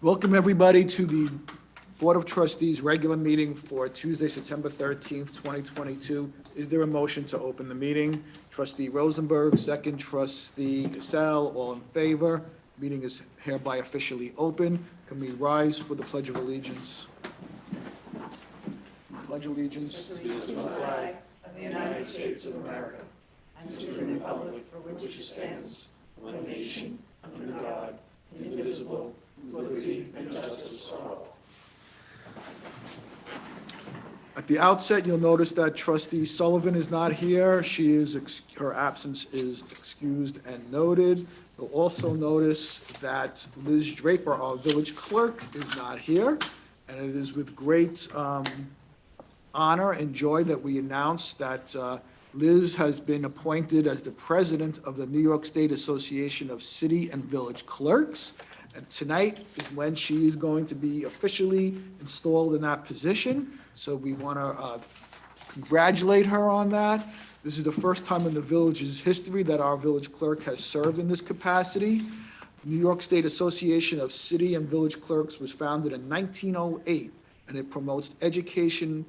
Welcome, everybody, to the Board of Trustees regular meeting for Tuesday, September 13th, 2022. Is there a motion to open the meeting? Trustee Rosenberg, second. Trustee Cassell, all in favor. Meeting is hereby officially open. Can we rise for the Pledge of Allegiance? Pledge allegiance to the flag of the United States of America and to the republic for which it stands, one nation, under God, indivisible, with liberty and justice for all. At the outset, you'll notice that Trustee Sullivan is not here. Her absence is excused and noted. You'll also notice that Liz Draper, our village clerk, is not here. And it is with great honor and joy that we announce that Liz has been appointed as the president of the New York State Association of City and Village Clerks. And tonight is when she is going to be officially installed in that position. So we want to congratulate her on that. This is the first time in the village's history that our village clerk has served in this capacity. The New York State Association of City and Village Clerks was founded in 1908, and it promotes education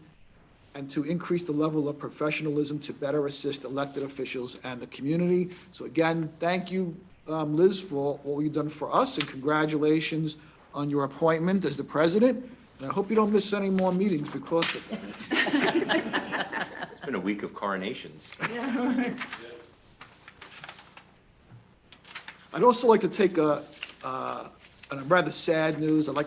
and to increase the level of professionalism to better assist elected officials and the community. So again, thank you, Liz, for all you've done for us, and congratulations on your appointment as the president. And I hope you don't miss any more meetings because of that. It's been a week of coronations. Yeah. I'd also like to take a rather sad news. I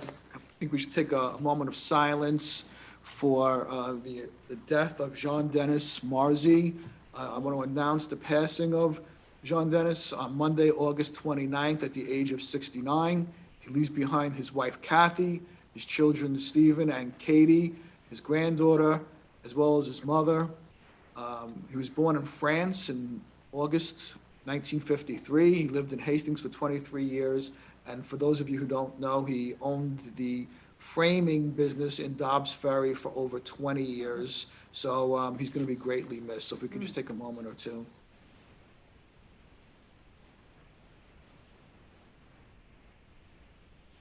think we should take a moment of silence for the death of Jean-Dennis Marzi. I want to announce the passing of Jean-Dennis on Monday, August 29th at the age of 69. He leaves behind his wife, Kathy, his children, Stephen and Katie, his granddaughter, as well as his mother. He was born in France in August 1953. He lived in Hastings for 23 years. And for those of you who don't know, he owned the framing business in Dobbs Ferry for over 20 years. So he's going to be greatly missed. So if we could just take a moment or two.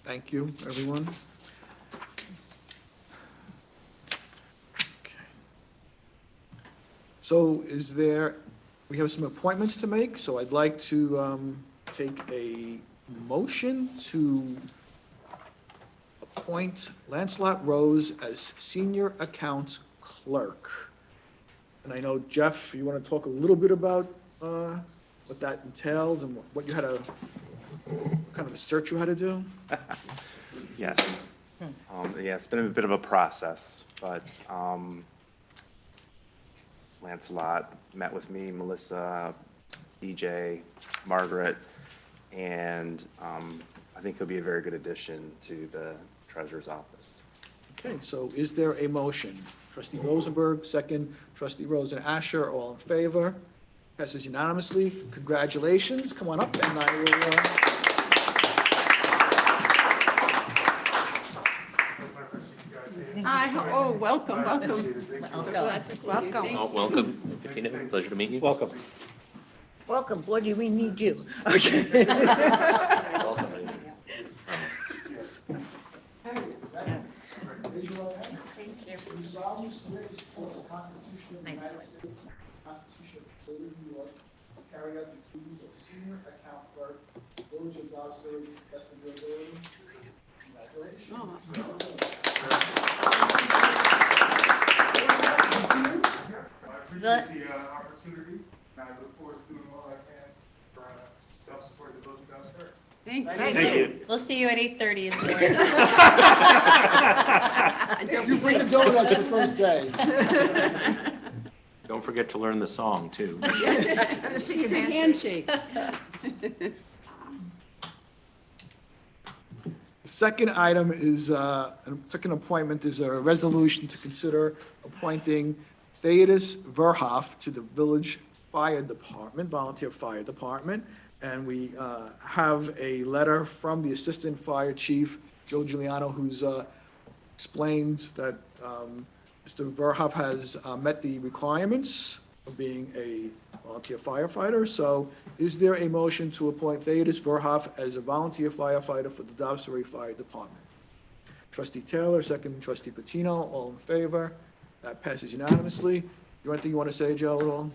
Thank you, everyone. Okay. So we have some appointments to make. So I'd like to take a motion to appoint Lancelot Rose as Senior Accounts Clerk. And I know, Jeff, you want to talk a little bit about what that entails and what you had to, what kind of a search you had to do? Yes. It's been a bit of a process, but Lancelot met with me, Melissa, DJ, Margaret, and I think he'll be a very good addition to the treasurer's office. Okay, so is there a motion? Trustee Rosenberg, second. Trustee Rosen Asher, all in favor? Passes unanimously. Congratulations. Come on up, and I will. Hi. Oh, welcome. So glad to see you. Oh, welcome, Katina. Pleasure to meet you. Welcome. Welcome. Boy, do we need you. Okay. Welcome. Thank you. You solemnly swear to support the Constitution of the United States and the Constitution of the State of New York, carry out the duties of Senior Account Clerk, Village of Dobbs Ferry, to the best of your ability. Congratulations. I appreciate the opportunity, and I look forward to doing all I can to help support the Village of Dobbs Ferry. Thank you. We'll see you at 8:30 in the morning. You bring the donuts the first day. Don't forget to learn the song, too. See your handshake. The second item is, second appointment is a resolution to consider appointing Theodis Verhoff to the Village Fire Department, Volunteer Fire Department. And we have a letter from the Assistant Fire Chief, Joe Giuliano, who's explained that Mr. Verhoff has met the requirements of being a volunteer firefighter. So is there a motion to appoint Theodis Verhoff as a volunteer firefighter for the Dobbsbury Fire Department? Trustee Taylor, second trustee Patino, all in favor? That passes unanimously. You anything you want to say, Joe, at all?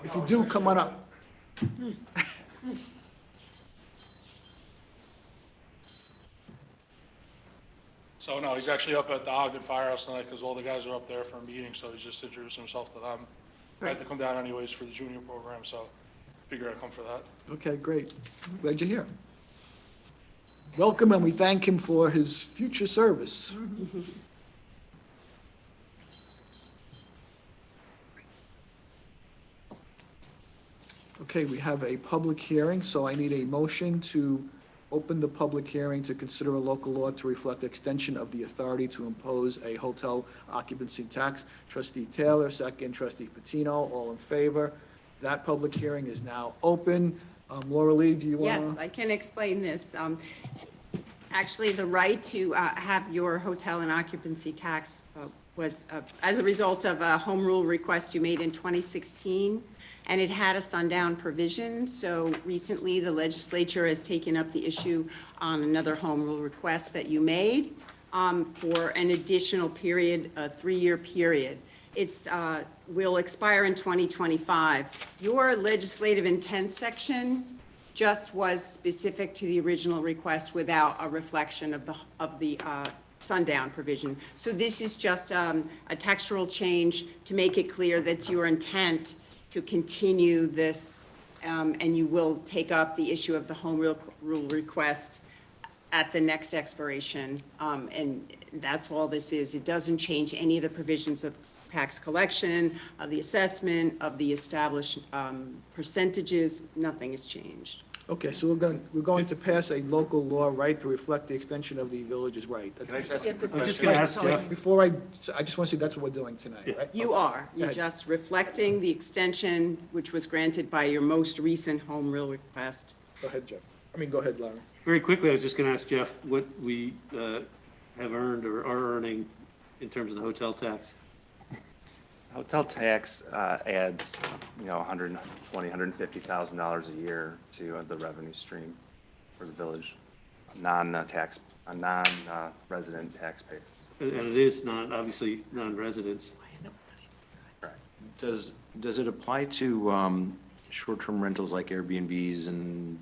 If you do, come on up. So no, he's actually up at the Ogden Firehouse tonight because all the guys are up there for a meeting, so he's just introduced himself to them. I had to come down anyways for the junior program, so figure I'd come for that. Okay, great. Glad you're here. Welcome, and we thank him for his future service. Okay, we have a public hearing, so I need a motion to open the public hearing to consider a local law to reflect extension of the authority to impose a hotel occupancy tax. Trustee Taylor, second. Trustee Patino, all in favor. That public hearing is now open. Laura Lee, do you want to? Yes, I can explain this. Actually, the right to have your hotel and occupancy tax was as a result of a home rule request you made in 2016, and it had a sundown provision. So recently, the legislature has taken up the issue on another home rule request that you made for an additional period, a 3-year period. It's will expire in 2025. Your legislative intent section just was specific to the original request without a reflection of the sundown provision. So this is just a textual change to make it clear that's your intent to continue this, and you will take up the issue of the home rule request at the next expiration. And that's all this is. It doesn't change any of the provisions of tax collection, of the assessment, of the established percentages. Nothing has changed. Okay, so we're going to pass a local law, right, to reflect the extension of the village's right. Can I just ask You a have to quick say- I'm just question? going to ask Jeff, Before I just want to say that's what we're doing tonight, right? You are. Go You're ahead. just reflecting the extension which was granted by your most recent home rule request. Go ahead, Jeff. Go ahead, Larry. very quickly, I was just going to ask Jeff what we have earned or are earning in terms of the hotel tax. Hotel tax adds, $120,000, $150,000 a year to the revenue stream for the village, non-resident taxpayers. And it is obviously non-residents. Does it apply to short-term rentals like Airbnbs and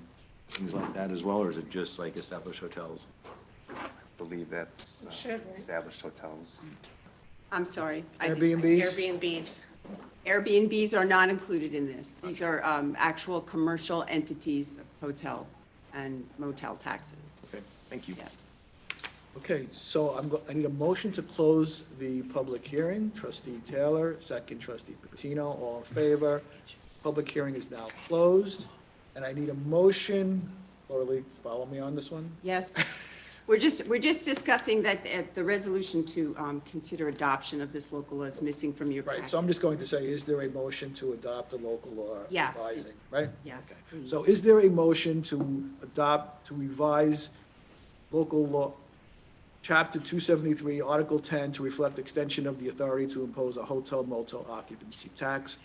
things like that as well, or is it just like established hotels? I believe that's established hotels. I'm sorry. Airbnbs? Airbnbs. Airbnbs are not included in this. These are actual commercial entities, hotel and motel taxes. Okay, thank you. Yeah. Okay, so I need a motion to close the public hearing. Trustee Taylor, second. Trustee Patino, all in favor. Public hearing is now closed, and I need a motion. Laura Lee, follow me on this one? Yes. We're just discussing that the resolution to consider adoption of this local law is missing from your Right, packet. so I'm just going to say, is there a motion to adopt the local law Yes. revising, right? Yes, Okay. please. So is there a motion to revise local law, Chapter 273, Article 10, to reflect extension of the authority to impose a hotel motel occupancy tax?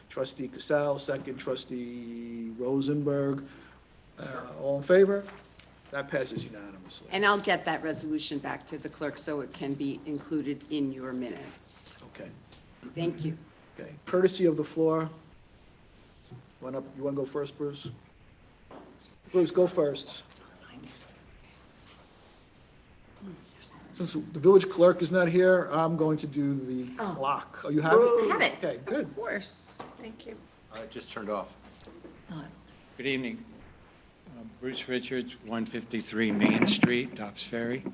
Trustee Casal, second. Trustee Rosenberg, all in favor? That passes unanimously. And I'll get that resolution back to the clerk so it can be included in your minutes. Okay, Thank you. okay. Courtesy of the floor. You want to go first, Bruce? Bruce, go first. Since the village clerk is not here, I'm going to do the clock. Oh, you have it? Have it. Okay, good. Of course. Thank you. It just turned off. Good evening. Bruce Richards, 153 Main Street, Dobbs Ferry.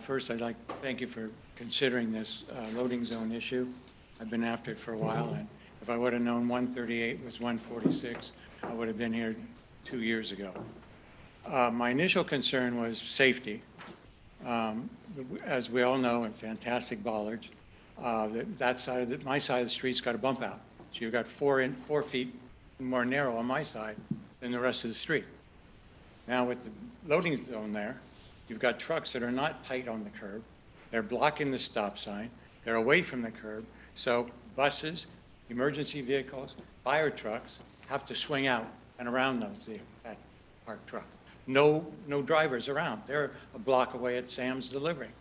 First, I'd like to thank you for considering this loading zone issue. I've been after it for a while, and if I would have known 138 was 146, I would have been here 2 years ago. My initial concern was safety. As we all know, in fantastic bollards, that side of my side of the street's got a bump out. So you've got 4 feet more narrow on my side than the rest of the street. Now with the loading zone there, you've got trucks that are not tight on the curb. They're blocking the stop sign. They're away from the curb. So buses emergency vehicles, fire trucks have to swing out and around that parked truck. No drivers around. They're a block away at Sam's delivering.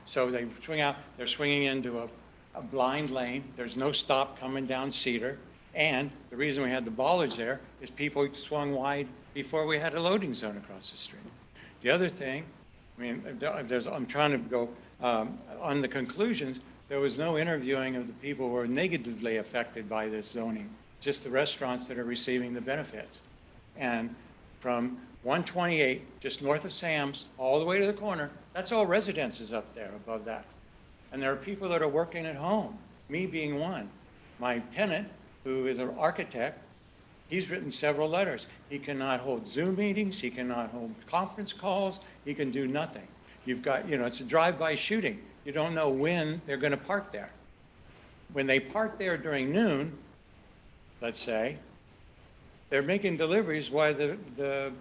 So they swing out, they're swinging into a blind lane. There's no stop coming down Cedar. And the reason we had the bollards there is people swung wide before we had a loading zone across the street. The other thing, I mean, I'm trying to go on the conclusions. There was no interviewing of the people who were negatively affected by this zoning, just the restaurants that are receiving the benefits. And from 128, just north of Sam's, all the way to the corner, that's all residences up there above that. And there are people that are working at home, me being one. My tenant, who is an architect, he's written several letters. He cannot hold Zoom meetings, he cannot hold conference calls, he can do nothing. You've got, it's a drive-by shooting. You don't know when they're going to park there. When they park there during noon, let's say, they're making deliveries while the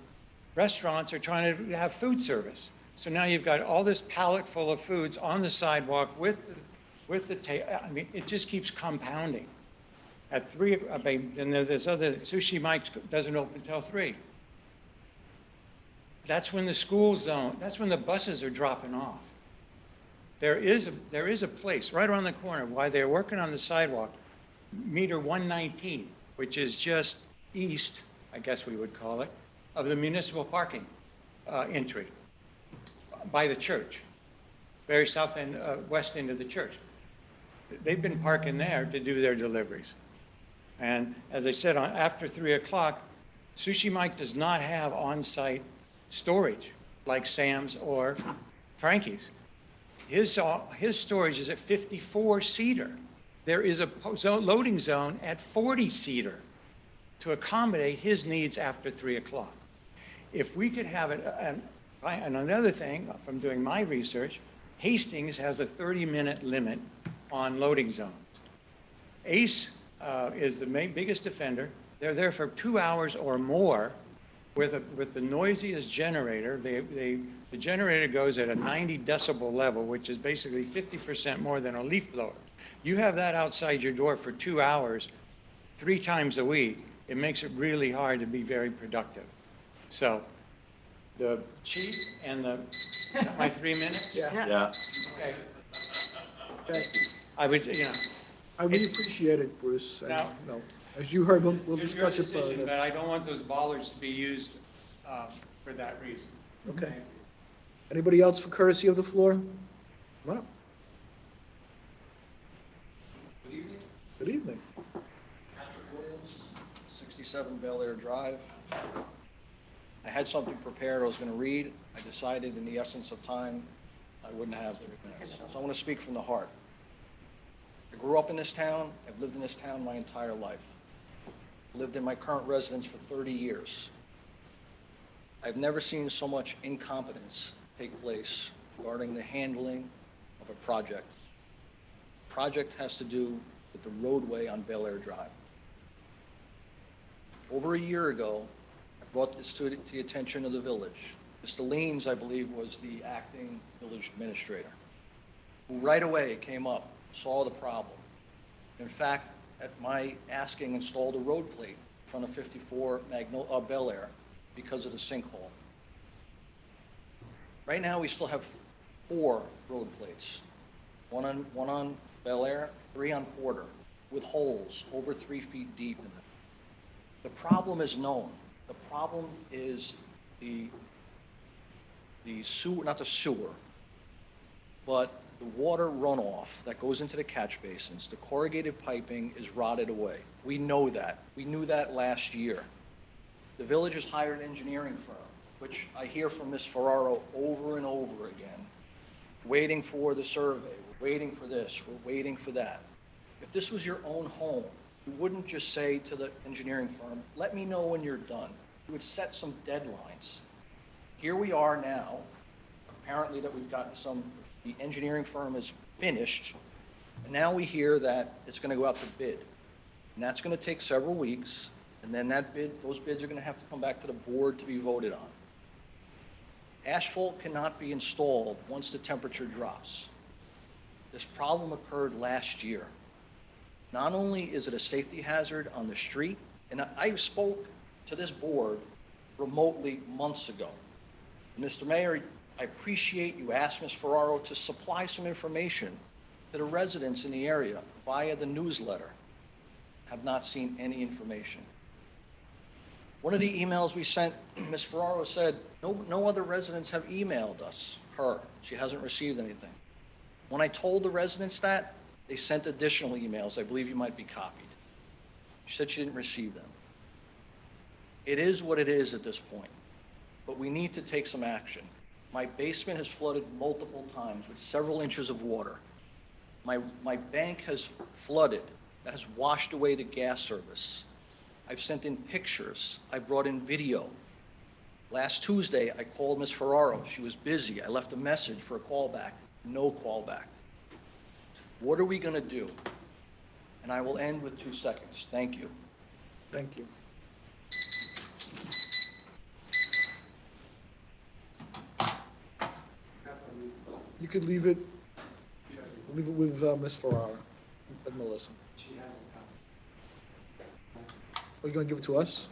restaurants are trying to have food service. So now you've got all this pallet full of foods on the sidewalk with the table. I mean, it just keeps compounding. At 3, and there's this other, Sushi Mike's doesn't open until 3. That's when the school zone, that's when the buses are dropping off. There is a place right around the corner while they're working on the sidewalk, meter 119, which is just east, I guess we would call it, of the municipal parking entry by the church, very south end, west end of the church. They've been parking there to do their deliveries. And as I said, after 3 o'clock, Sushi Mike does not have on-site storage like Sam's or Frankie's. His storage is at 54 Cedar. There is a loading zone at 40 Cedar to accommodate his needs after 3 o'clock. If we could have it, and another thing from doing my research, Hastings has a 30-minute limit on loading zones. Ace is the biggest offender. They're there for 2 hours or more with the noisiest generator. The generator goes at a 90 decibel level, which is basically 50% more than a leaf blower. You have that outside your door for 2 hours, 3 times a week. It makes it really hard to be very productive. So the chief and my 3 minutes? Yeah. Okay. Okay. I would, I really appreciate it, Bruce. And, Now- as you heard, we'll It's your discuss it decision, further. but I don't want those bollards to be used for that reason. Okay. Anybody else for courtesy of the floor? Come on up. Good evening. Good evening. Patrick Williams, 67 Bel Air Drive. I had something prepared I was going to read. I decided in the essence of time, I wouldn't have 3 minutes. So I want to speak from the heart. I grew up in this town. I've lived in this town my entire life. Lived in my current residence for 30 years. I've never seen so much incompetence take place regarding the handling of a project. The project has to do with the roadway on Bel Air Drive. Over a year ago, I brought this to the attention of the village. Mr. Leans, I believe, was the acting village administrator, who right away came up, saw the problem. In fact, at my asking, installed a road plate in front of 54 Bel Air because of the sinkhole. Right now, we still have 4 road plates. One on Bel Air, 3 on Porter, with holes over 3 feet deep in them. The problem is known. The problem is the sewer, not the sewer, but the water runoff that goes into the catch basins. The corrugated piping is rotted away. We know that. We knew that last year. The village has hired an engineering firm, which I hear from Ms. Ferraro over and over again, waiting for the survey, we're waiting for this, we're waiting for that. If this was your own home, you wouldn't just say to the engineering firm, let me know when you're done. You would set some deadlines. Here we are now, apparently that we've gotten the engineering firm is finished, and now we hear that it's going to go out to bid. And that's going to take several weeks, and then those bids are going to have to come back to the board to be voted on. Asphalt cannot be installed once the temperature drops. This problem occurred last year. Not only is it a safety hazard on the street, and I spoke to this board remotely months ago. Mr. Mayor, I appreciate you asked Ms. Ferraro to supply some information to the residents in the area via the newsletter. Have not seen any information. One of the emails we sent, Ms. Ferraro said, no other residents have emailed us, her. She hasn't received anything. When I told the residents that, they sent additional emails. I believe you might be copied. She said she didn't receive them. It is what it is at this point, but we need to take some action. My basement has flooded multiple times with several inches of water. My bank has flooded. That has washed away the gas service. I've sent in pictures. I brought in video. Last Tuesday, I called Ms. Ferraro. She was busy. I left a message for a callback. No callback. What are we going to do? And I will end with 2 seconds. Thank you. Thank you. You could leave it with Ms. Ferrara and Melissa. Are you going to give it to us?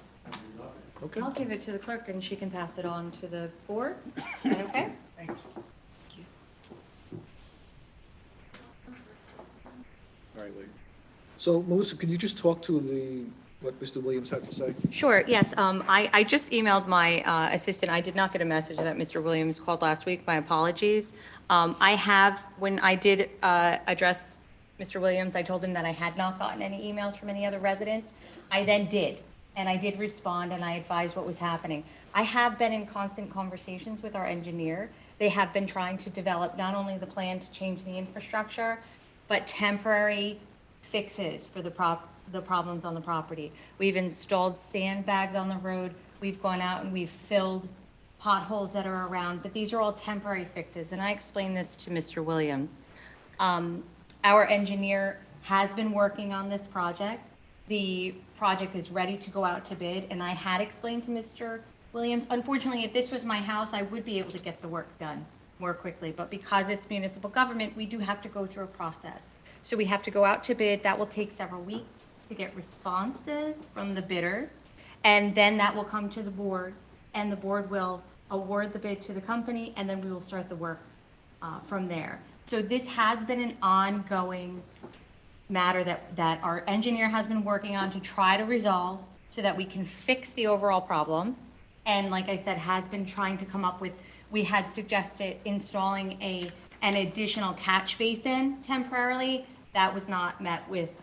Okay. I'll give it to the clerk and she can pass it on to the board. Is that okay? All right, Lee. So Melissa, could you just talk to what Mr. Williams had to say? Sure, yes. I just emailed my assistant. I did not get a message that Mr. Williams called last week. My apologies. When I did address Mr. Williams, I told him that I had not gotten any emails from any other residents. I then did, and I did respond, and I advised what was happening. I have been in constant conversations with our engineer. They have been trying to develop not only the plan to change the infrastructure, but temporary fixes for the problems on the property. We've installed sandbags on the road. We've gone out and we've filled potholes that are around, but these are all temporary fixes. And I explained this to Mr. Williams. Our engineer has been working on this project. The project is ready to go out to bid, and I had explained to Mr. Williams, unfortunately, if this was my house, I would be able to get the work done more quickly, but because it's municipal government, we do have to go through a process. So we have to go out to bid. That will take several weeks to get responses from the bidders, and then that will come to the board, and the board will award the bid to the company, and then we will start the work from there. So this has been an ongoing matter that our engineer has been working on to try to resolve so that we can fix the overall problem. And like I said, has been trying to come up with, we had suggested installing an additional catch basin temporarily. That was not met with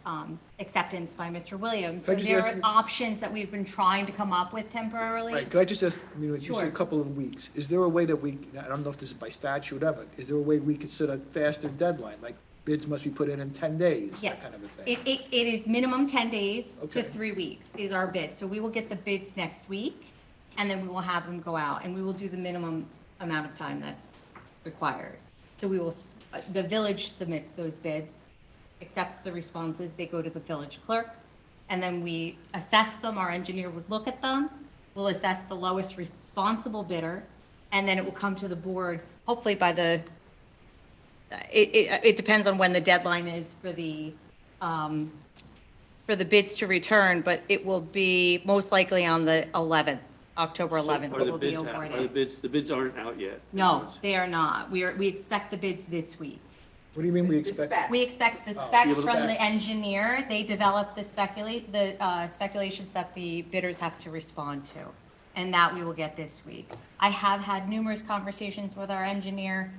acceptance by Mr. Williams. So Can I just there ask are you- options that we've been trying to come up with temporarily. Right, could I just ask, you Sure. said a couple of weeks, is there a way that I don't know if this is by statute or whatever, is there a way we could set a faster deadline, like bids must be put in 10 days, Yeah. that kind of a thing? It is minimum 10 days Okay. to 3 weeks is our bid. So we will get the bids next week, and then we will have them go out, and we will do the minimum amount of time that's required. So we will, the village submits those bids, accepts the responses, they go to the village clerk, and then we assess them. Our engineer would look at them, we'll assess the lowest responsible bidder, and then it will come to the board, hopefully by it depends on when the deadline is for the bids to return, but it will be most likely on the 11th, October 11th, Are it the will be bids out? Are the awarded. bids aren't out yet? No, they are not. We expect the bids this week. What do you mean we expect? We expect the Oh. specs from the engineer. They develop the speculations that the bidders have to respond to, and that we will get this week. I have had numerous conversations with our engineer.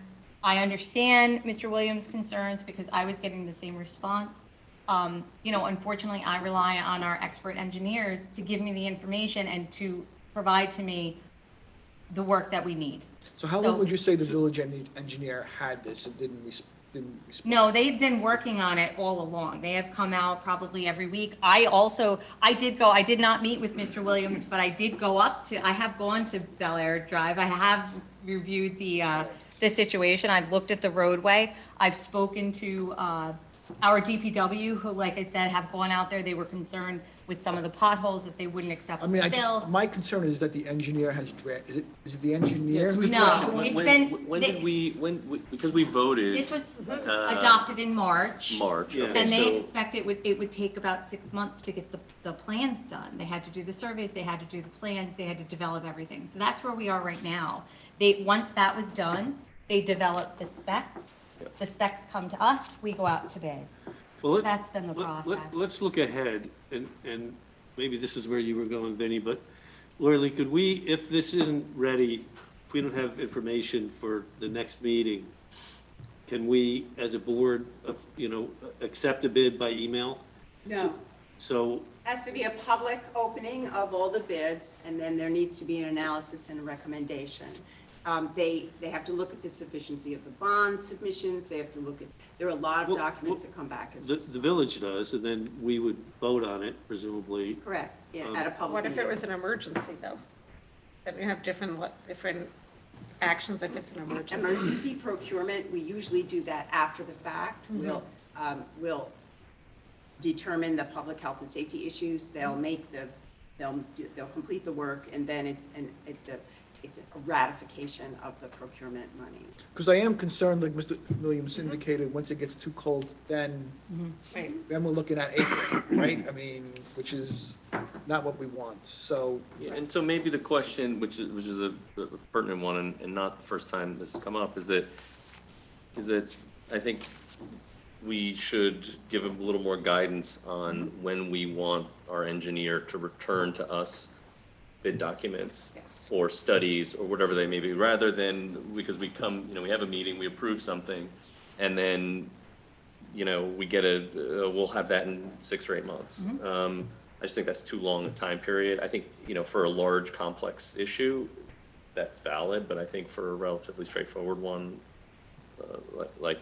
I understand Mr. Williams' concerns because I was getting the same response. Unfortunately, I rely on our expert engineers to give me the information and to provide to me the work that we need. So how long would you say the village engineer had this and didn't respond? No, they've been working on it all along. They have come out probably every week. I did not meet with Mr. Williams, but I have gone to Bel Air Drive. I have reviewed the situation. I've looked at the roadway. I've spoken to our DPW, who, like I said, have gone out there. They were concerned with some of the potholes that they wouldn't accept I mean, the fill. my concern is that the engineer has is it the engineer who's No, drafted? it's When, been. when they- did because we voted. This was uh, adopted in March. March, Yeah. okay, And they so, expect it would take about 6 months to get the plans done. They had to do the surveys, they had to do the plans, they had to develop everything. So that's where we are right now. Once that was done, they developed the specs. The specs come to us, we go out to bid. Well, That's been the process. Let's look ahead, and maybe this is where you were going, Vinnie, but Lori Lee, could we, if this isn't ready, if we don't have information for the next meeting, can we, as a board, accept a bid by email? No. So, Has to be a public opening of all the bids, and then there needs to be an analysis and a recommendation. They have to look at the sufficiency of the bond submissions, they have to look at, there are a lot of Well, documents that come back as. the village does, and then we would vote on it presumably. Correct, yeah, at a public What if it meeting. was an emergency, though? Then you have different actions if it's an emergency. Emergency procurement, we usually do that after the fact. We'll determine the public health and safety issues, they'll complete the work, and then it's a ratification of the procurement money. Because I am concerned, like Mr. Williams indicated, once it gets too cold, then Right. we're looking at April, right? I mean, which is not what we want, so. yeah, and so maybe the question, which is a pertinent one, and not the first time this has come up, is that I think we should give a little more guidance on when we want our engineer to return to us bid documents Yes. or studies or whatever they may be, rather than, because we come, we have a meeting, we approve something, and then, we get we'll have that in 6 or 8 months. I just think that's too long a time period. I think, for a large, complex issue, that's valid, but I think for a relatively straightforward one, like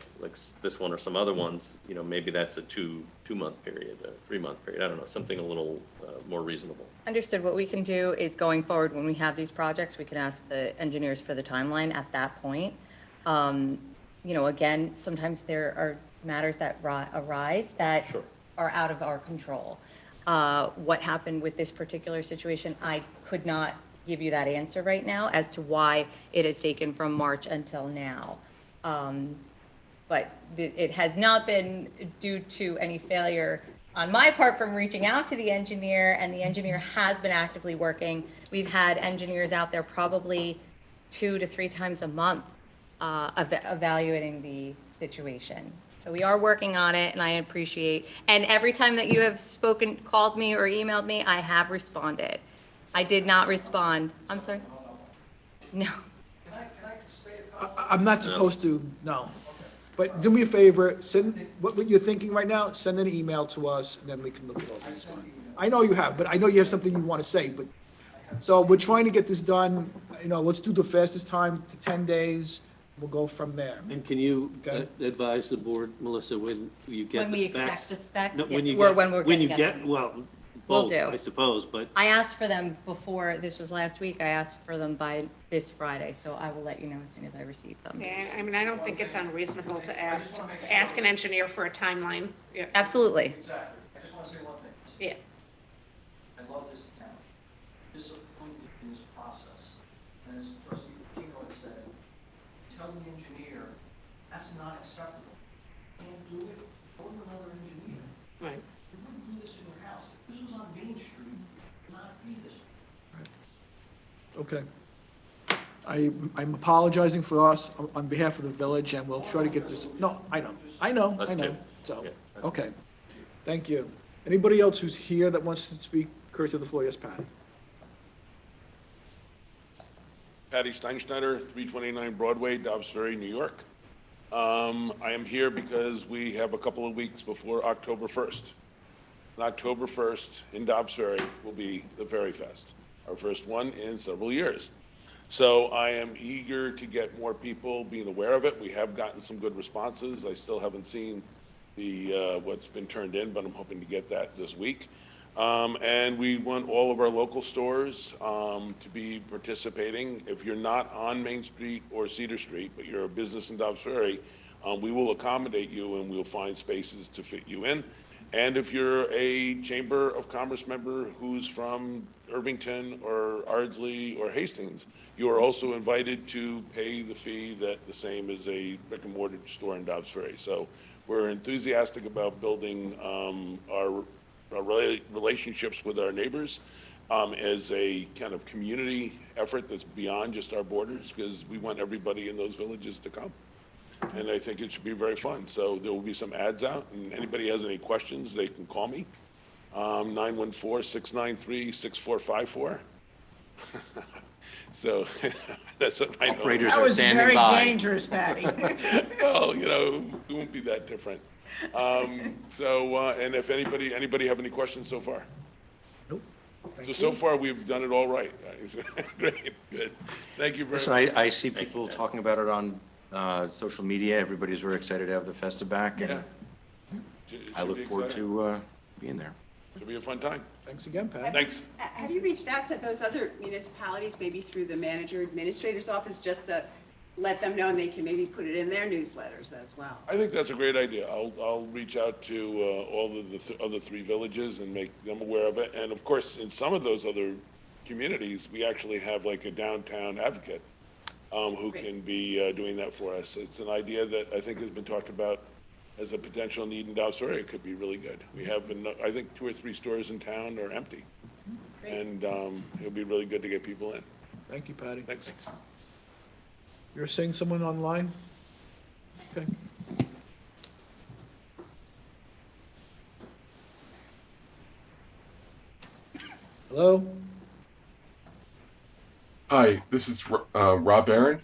this one or some other ones, maybe that's a 2-month period, a 3-month period, I don't know, something a little more reasonable. Understood. What we can do is going forward, when we have these projects, we can ask the engineers for the timeline at that point. Again, sometimes there are matters that arise that Sure. are out of our control. What happened with this particular situation, I could not give you that answer right now as to why it has taken from March until now. But it has not been due to any failure on my part from reaching out to the engineer, and the engineer has been actively working. We've had engineers out there probably 2 to 3 times a month evaluating the situation. So we are working on it, and I appreciate, and every time that you have called me or emailed me, I have responded. I did not respond. I'm sorry? No. I'm not supposed to, no. But do me a favor, send, what you're thinking right now, send an email to us, and then we can look it over. It's fine. I know you have, but I know you have something you want to say, but, so we're trying to get this done, let's do the fastest time to 10 days, we'll go from there. And can you Okay. advise the board, Melissa, when you get When the we specs? expect the specs, No, yeah, when you or get- when we're When you gonna get get, well, Will both, do. I suppose, but I asked for them before, this was last week, I asked for them by this Friday, so I will let you know as soon as I receive them. Yeah, I mean, I don't think it's unreasonable to ask an engineer for a timeline. Yeah. Absolutely. Exactly. I just want to say one thing. Yeah. I love this town. Disappointed in this process. And as trustee Pacheco has said, tell the engineer, that's not acceptable. Can't do it, go to another engineer. Right. You wouldn't do this in your house. If this was on Main Street, it would not be this. Okay. I'm apologizing for us on behalf of the village, and we'll try to get this, no, I know. Us too. So, Yeah. okay, thank you. Anybody else who's here that wants to speak, courtesy to the floor, yes, Patty? Patty Steinschneider, 329 Broadway, Dobbs Ferry, New York. I am here because we have a couple of weeks before October 1st. On October 1st in Dobbs Ferry will be the Ferry Fest, our first one in several years. So I am eager to get more people being aware of it. We have gotten some good responses. I still haven't seen the what's been turned in, but I'm hoping to get that this week. And we want all of our local stores to be participating. If you're not on Main Street or Cedar Street, but you're a business in Dobbs Ferry, we will accommodate you and we'll find spaces to fit you in. And if you're a Chamber of Commerce member who's from Irvington or Ardsley or Hastings, you are also invited to pay the fee that the same as a brick and mortar store in Dobbs Ferry. So we're enthusiastic about building our relationships with our neighbors as a kind of community effort that's beyond just our borders, because we want everybody in those villages to come. And I think it should be very fun. So there will be some ads out, and anybody has any questions, they can call me, 914-693-6454. So that's what I know. Operators That are was standing very by. dangerous, Patty. Well, you know, it won't be that different. And if anybody have any questions so far? Nope. So far, we've done it all right. Great, good. Thank you very Listen, much. I see people talking about it on social media. Everybody's very excited to have the Festa back, Yeah. and I Should look be forward exciting. to being there. Should be a fun time. Thanks again, Pat. Thanks. Have you reached out to those other municipalities, maybe through the manager administrator's office, just to let them know, and they can maybe put it in their newsletters as well? I think that's a great idea. I'll reach out to all of the other three villages and make them aware of it. And of course, in some of those other communities, we actually have like a downtown advocate who can be doing that for us. It's an idea that I think has been talked about as a potential need in Dobbs Ferry. It could be really good. We have, I think, 2 or 3 stores in town are empty. And it'll be really good to get people in. Thank you, Patty. Thanks. You're seeing someone online? Okay. Hello? Hi, this is Rob Barron.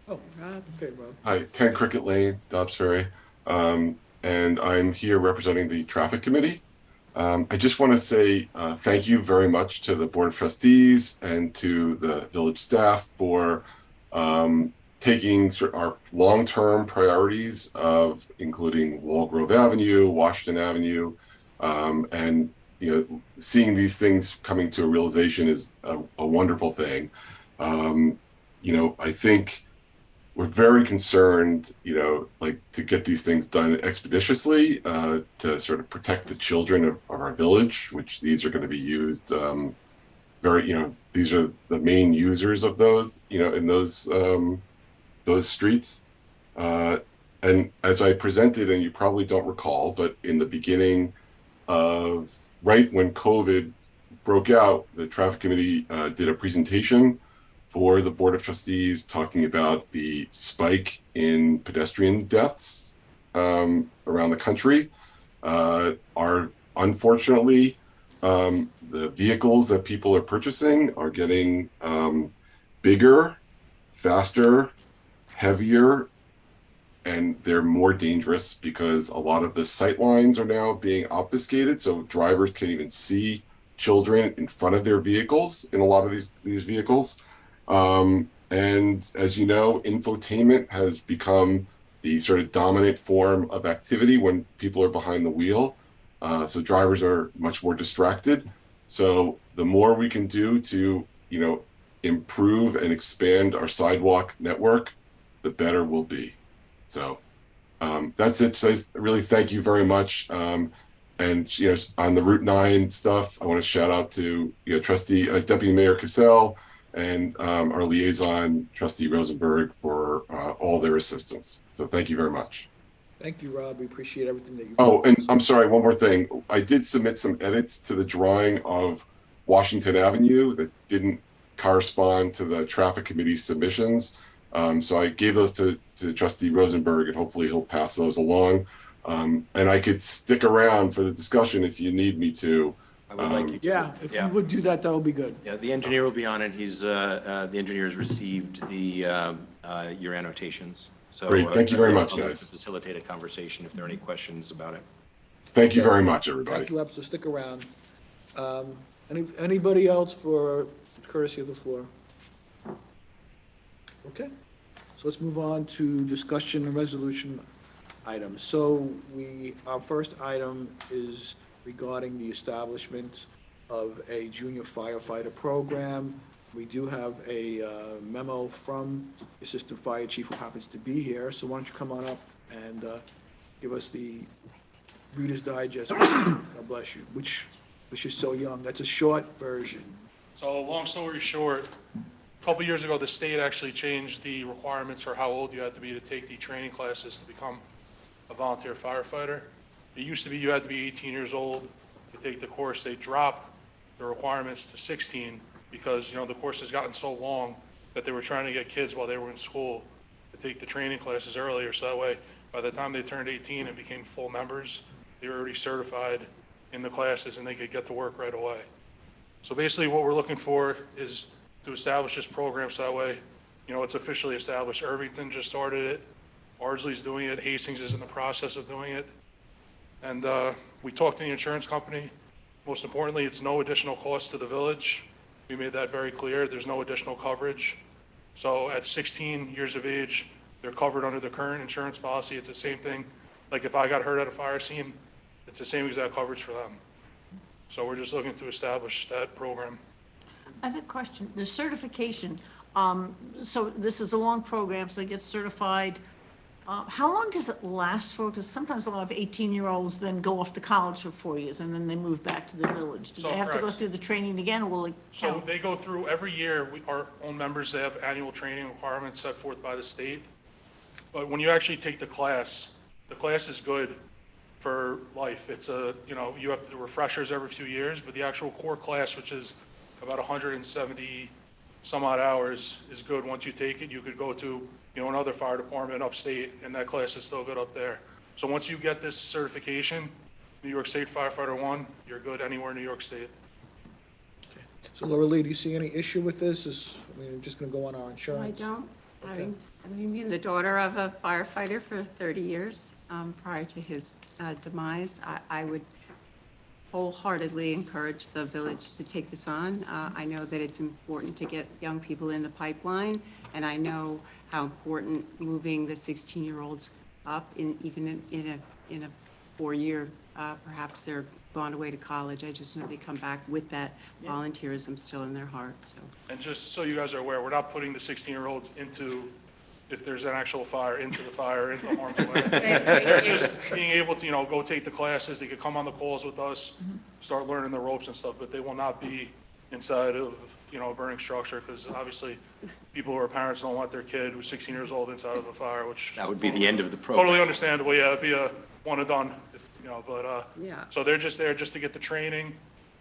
Oh, Rob. Okay, Rob. Hi, 10 Cricket Lane, Dobbs Ferry. And I'm here representing the Traffic Committee. I just want to say thank you very much to the Board of Trustees and to the village staff for taking our long-term priorities of including Walgrove Avenue, Washington Avenue, and seeing these things coming to a realization is a wonderful thing. I think we're very concerned, to get these things done expeditiously to sort of protect the children of our village, which these are going to be used these are the main users of those, in those streets. And as I presented, and you probably don't recall, but in the beginning of right when COVID broke out, the Traffic Committee did a presentation for the Board of Trustees talking about the spike in pedestrian deaths around the country. Are unfortunately, the vehicles that people are purchasing are getting bigger, faster, heavier, and they're more dangerous because a lot of the sight lines are now being obfuscated, so drivers can't even see children in front of their vehicles in a lot of these vehicles. And as you know, infotainment has become the sort of dominant form of activity when people are behind the wheel. So drivers are much more distracted. So the more we can do to, improve and expand our sidewalk network, the better we'll be. So that's it. So I really thank you very much. And on the Route 9 stuff, I want to shout out to Trustee Deputy Mayor Cassell and our liaison, Trustee Rosenberg, for all their assistance. So thank you very much. Thank you, Rob. We appreciate everything that you. Oh, and I'm sorry, one more thing. I did submit some edits to the drawing of Washington Avenue that didn't correspond to the Traffic Committee submissions. So I gave those to Trustee Rosenberg, and hopefully he'll pass those along. And I could stick around for the discussion if you need me to. I would like you to. Yeah, if you would do that, that would be good. Yeah, the engineer will be on it. He's, the engineer's received your annotations. So, Great, thank you very much, I'll look guys. to facilitate a conversation if there are any questions about it. Thank you very much, everybody. Thank you, Rob, so stick around. Anybody else for courtesy of the floor? Okay, so let's move on to discussion and resolution items. So our first item is regarding the establishment of a junior firefighter program. We do have a memo from the Assistant Fire Chief, who happens to be here. So why don't you come on up and give us the Reader's Digest, God bless you, which you're so young. That's a short version. So long story short, a couple years ago, the state actually changed the requirements for how old you had to be to take the training classes to become a volunteer firefighter. It used to be you had to be 18 years old to take the course. They dropped the requirements to 16 because, you know, the course has gotten so long that they were trying to get kids while they were in school to take the training classes earlier. So that way, by the time they turned 18 and became full members, they were already certified in the classes and they could get to work right away. So basically what we're looking for is to establish this program so that way, you know, it's officially established. Irvington just started it. Ardsley's doing it. Hastings is in the process of doing it. And we talked to the insurance company. Most importantly, it's no additional cost to the village. We made that very clear. There's no additional coverage. So at 16 years of age, they're covered under the current insurance policy. It's the same thing. Like if I got hurt at a fire scene, it's the same exact coverage for them. So we're just looking to establish that program. I have a question. The certification, so this is a long program, so they get certified. How long does it last for? Because sometimes a lot of 18-year-olds then go off to college for 4 years and then they move back to the village. Do So they have to go correct. through the training again, or will it So count? they go through every year, our own members, they have annual training requirements set forth by the state. But when you actually take the class is good for life. It's you know, you have to do refreshers every few years, but the actual core class, which is about 170 some odd hours, is good. Once you take it, you could go to, you know, another fire department upstate, and that class is still good up there. So once you get this certification, New York State Firefighter 1, you're good anywhere in New York State. So Laura Lee, do you see any issue with this? I mean, we're just going to go on our I insurance? don't. Having been the daughter of a firefighter for 30 years prior to his demise, I would wholeheartedly encourage the village to take this on. I know that it's important to get young people in the pipeline, and I know how important moving the 16-year-olds up even in a 4-year, perhaps they're gone away to college. I just know they come back with that volunteerism still in their heart, so. And just so you guys are aware, we're not putting the 16-year-olds into, if there's an actual fire, into the fire, into harm's way. They're just being able to, you know, go take the classes. They could come on the calls with us, start learning the ropes and stuff, but they will not be inside of, you know, a burning structure, because obviously people who are parents don't want their kid who's 16 years old inside of a fire, which. That would be the end of the program. Totally understandable, yeah, it'd be a one and done, if, you know, but, Yeah. so they're just there just to get the training,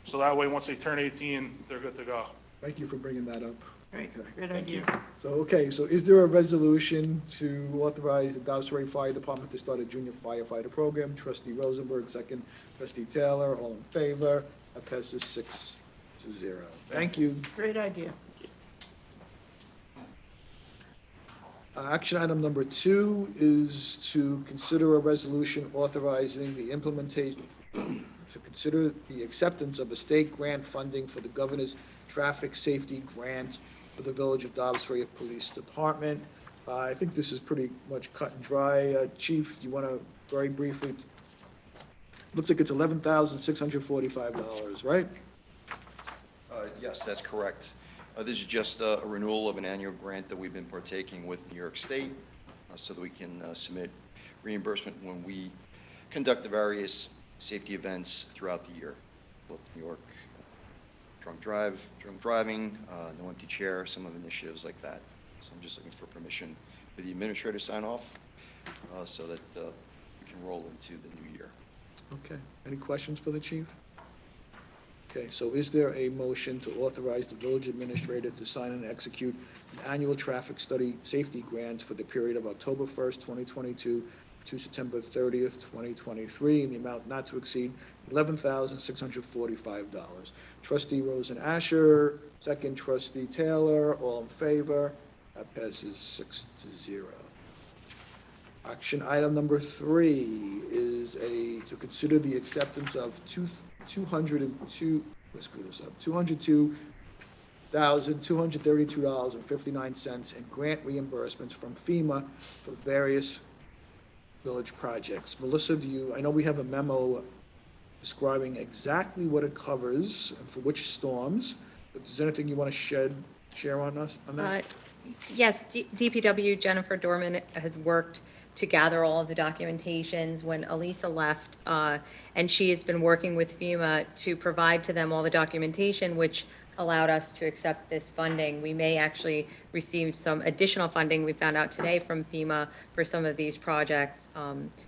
so that way, once they turn 18, they're good to go. Thank you for bringing that up. Great, Okay. great idea. So is there a resolution to authorize the Dobbs Ferry Fire Department to start a junior firefighter program? Trustee Rosenberg, second. Trustee Taylor, all in favor? That passes 6-0. Thank you. Great idea. Action item number 2 is to consider a resolution authorizing the implementation, to consider the acceptance of a state grant funding for the governor's traffic safety grant for the Village of Dobbs Ferry Police Department. I think this is pretty much cut and dry. Chief, do you want to very briefly, looks like it's $11,645, right? Yes, that's correct. This is just a renewal of an annual grant that we've been partaking with New York State so that we can submit reimbursement when we conduct the various safety events throughout the year. Look, New York, drunk driving, no empty chair, some of initiatives like that. So I'm just looking for permission for the administrator to sign off so that we can roll into the new year. Okay. Any questions for the chief? Okay, so is there a motion to authorize the village administrator to sign and execute an annual traffic study safety grant for the period of October 1st, 2022 to September 30th, 2023, in the amount not to exceed $11,645? Trustee Rosen Asher, second. Trustee Taylor, all in favor? That passes 6-0. Action item number 3 is to consider the acceptance of $202,232.59 in grant reimbursements from FEMA for various village projects. Melissa, I know we have a memo describing exactly what it covers and for which storms, but is there anything you want to share on that? Yes, DPW, Jennifer Dorman, had worked to gather all of the documentations when Elisa left, and she has been working with FEMA to provide to them all the documentation, which allowed us to accept this funding. We may actually receive some additional funding, we found out today, from FEMA for some of these projects.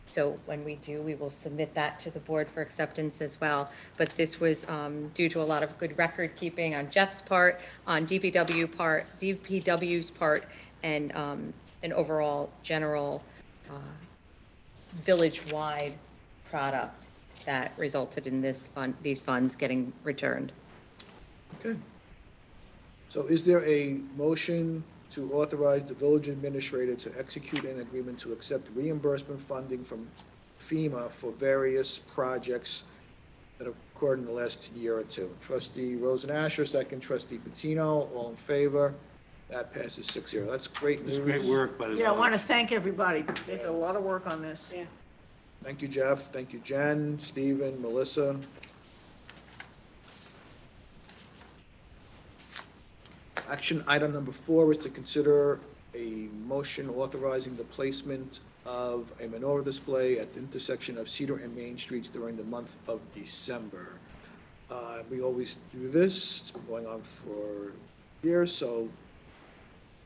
So when we do, we will submit that to the board for acceptance as well. But this was due to a lot of good record keeping on Jeff's part, on DPW's part, and an overall general village-wide product that resulted in these funds getting returned. Okay. So is there a motion to authorize the village administrator to execute an agreement to accept reimbursement funding from FEMA for various projects that have occurred in the last year or two? Trustee Rosenasher, second. Trustee Patino, all in favor? That passes 6-0. That's great news. It's great work by the. Yeah, I want to thank everybody. They did a lot of work on this. Yeah. Thank you, Jeff. Thank you, Jen, Stephen, Melissa. Action item number 4 is to consider a motion authorizing the placement of a menorah display at the intersection of Cedar and Main Streets during the month of December. We always do this. It's been going on for years, so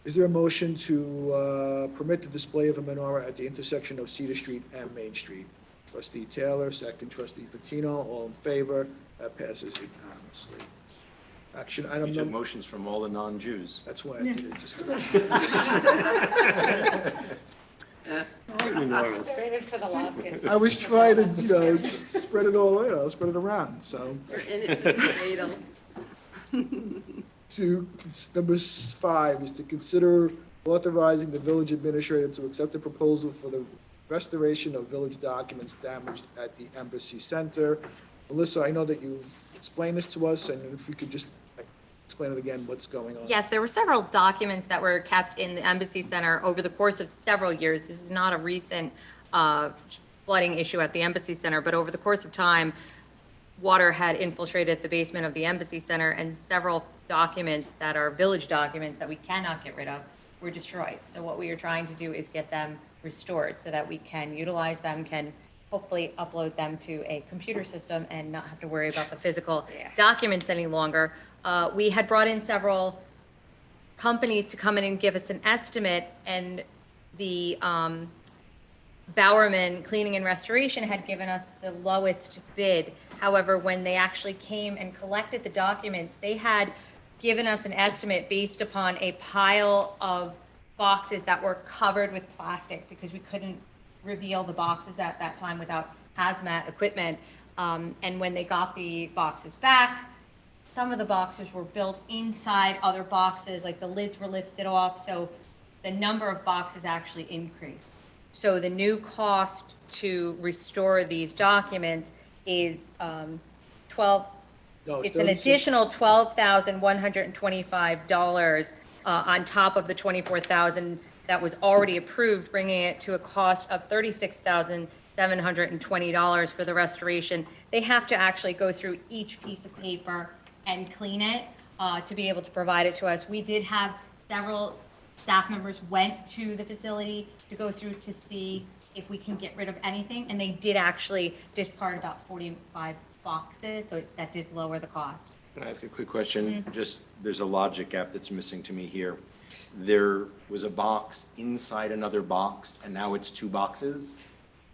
is there a motion to permit the display of a menorah at the intersection of Cedar Street and Main Street? Trustee Taylor, second. Trustee Patino, all in favor? That passes unanimously. Action item You took number. motions from all the non-Jews. That's why I did it just. Traded for the latkes. I was trying to, just spread it all out, spread it around, so. We're in it for the potatoes. Number 5 is to consider authorizing the village administrator to accept a proposal for the restoration of village documents damaged at the Embassy Center. Melissa, I know that you've explained this to us, and if you could just explain it again, what's going on. Yes, there were several documents that were kept in the Embassy Center over the course of several years. This is not a recent flooding issue at the Embassy Center, but over the course of time, water had infiltrated the basement of the Embassy Center, and several documents that are village documents that we cannot get rid of were destroyed. So what we are trying to do is get them restored so that we can utilize them, can hopefully upload them to a computer system and not have to worry about the physical documents any longer. We had brought in several companies to come in and give us an estimate, and the Bowerman Cleaning and Restoration had given us the lowest bid. However, when they actually came and collected the documents, they had given us an estimate based upon a pile of boxes that were covered with plastic because we couldn't reveal the boxes at that time without hazmat equipment. And when they got the boxes back, some of the boxes were built inside other boxes, like the lids were lifted off, so the number of boxes actually increased. So the new cost to restore these documents is it's an additional $12,125 on top of the $24,000 that was already approved, bringing it to a cost of $36,720 for the restoration. They have to actually go through each piece of paper and clean it to be able to provide it to us. We did have several staff members went to the facility to go through to see if we can get rid of anything, and they did actually discard about 45 boxes, so that did lower the cost. Can I ask a quick question? Just, there's a logic gap that's missing to me here. There was a box inside another box, and now it's 2 boxes,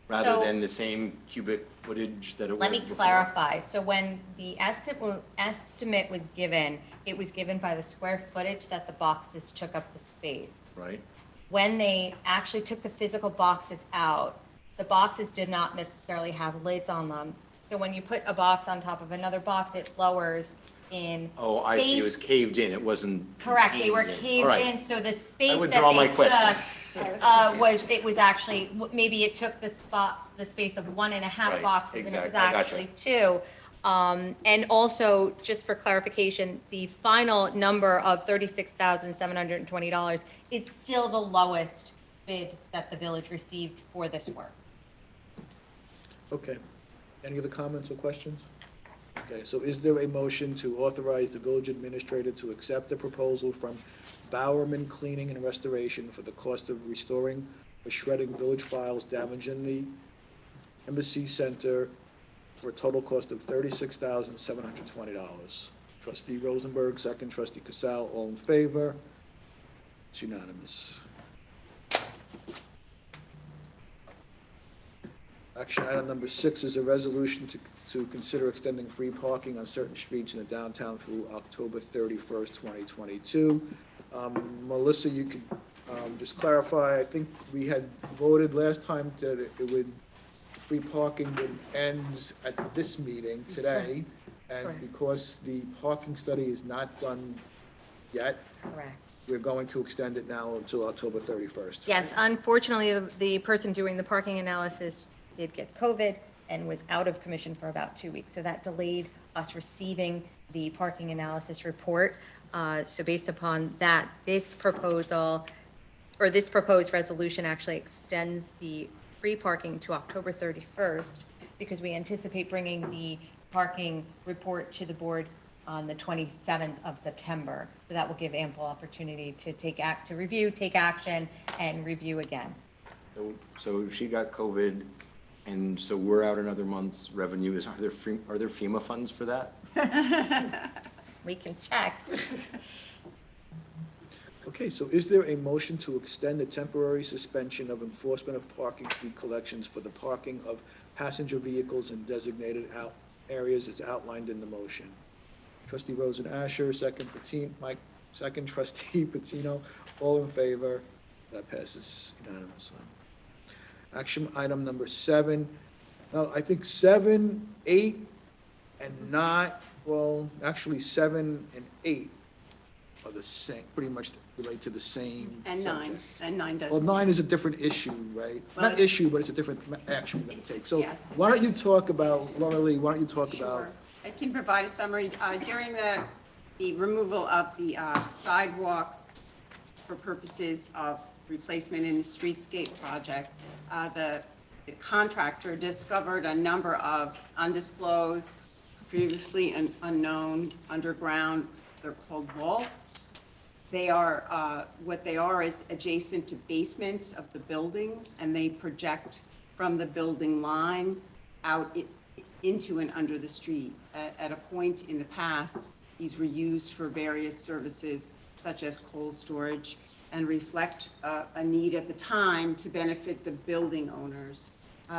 rather So- than the same cubic footage that it was Let me before? clarify. So when the estimate was given, it was given by the square footage that the boxes took up the space. Right? When they actually took the physical boxes out, the boxes did not necessarily have lids on them. So when you put a box on top of another box, it lowers in Oh, I see, it was space. caved in, it wasn't Correct, they were contained caved All right. in, so the space that withdraw my they question. took it was actually, maybe it took the space of 1.5 Right, boxes, and it was exactly, I gotcha. actually 2. And also, just for clarification, the final number of $36,720 is still the lowest bid that the village received for this work. Okay. Any other comments or questions? Okay, so is there a motion to authorize the village administrator to accept the proposal from Bowerman Cleaning and Restoration for the cost of restoring for shredding village files damaging the Embassy Center for a total cost of $36,720. Trustee Rosenberg, second. Trustee Casal, all in favor? It's unanimous. Action item number 6 is a resolution to consider extending free parking on certain streets in the downtown through October 31st, 2022. Melissa, you could just clarify, I think we had voted last time that it would, free parking would end at this meeting today. And Correct. because the parking study is not done yet, Correct. we're going to extend it now until October 31st. Yes, unfortunately, the person doing the parking analysis did get COVID and was out of commission for about 2 weeks. So that delayed us receiving the parking analysis report. So based upon that, this proposal, or this proposed resolution actually extends the free parking to October 31st because we anticipate bringing the parking report to the board on the 27th of September. So that will give ample opportunity to take action, and review again. So she got COVID, and so we're out another month's revenue. Are there FEMA funds for that? We can check. Okay, so is there a motion to extend the temporary suspension of enforcement of parking fee collections for the parking of passenger vehicles in designated areas as outlined in the motion? Trustee Rosen Asher, second. Mike, second. Trustee Patino, all in favor? That passes unanimously. Action item number 7. Now, I think 7, 8, and 9, well, actually 7 and 8 are the same, pretty much relate to the same And 9, subject. and 9 does. Well, 9 is a different issue, right? Well, Not issue, but it's a different action we're going to take. So yes. why don't you talk about, Laura Lee, why don't you talk about? Sure. I can provide a summary. During the removal of the sidewalks for purposes of replacement in the streetscape project, the contractor discovered a number of undisclosed, previously unknown underground, they're called vaults. They are, what they are is adjacent to basements of the buildings, and they project from the building line out into and under the street. At a point in the past, these were used for various services such as coal storage and reflect a need at the time to benefit the building owners.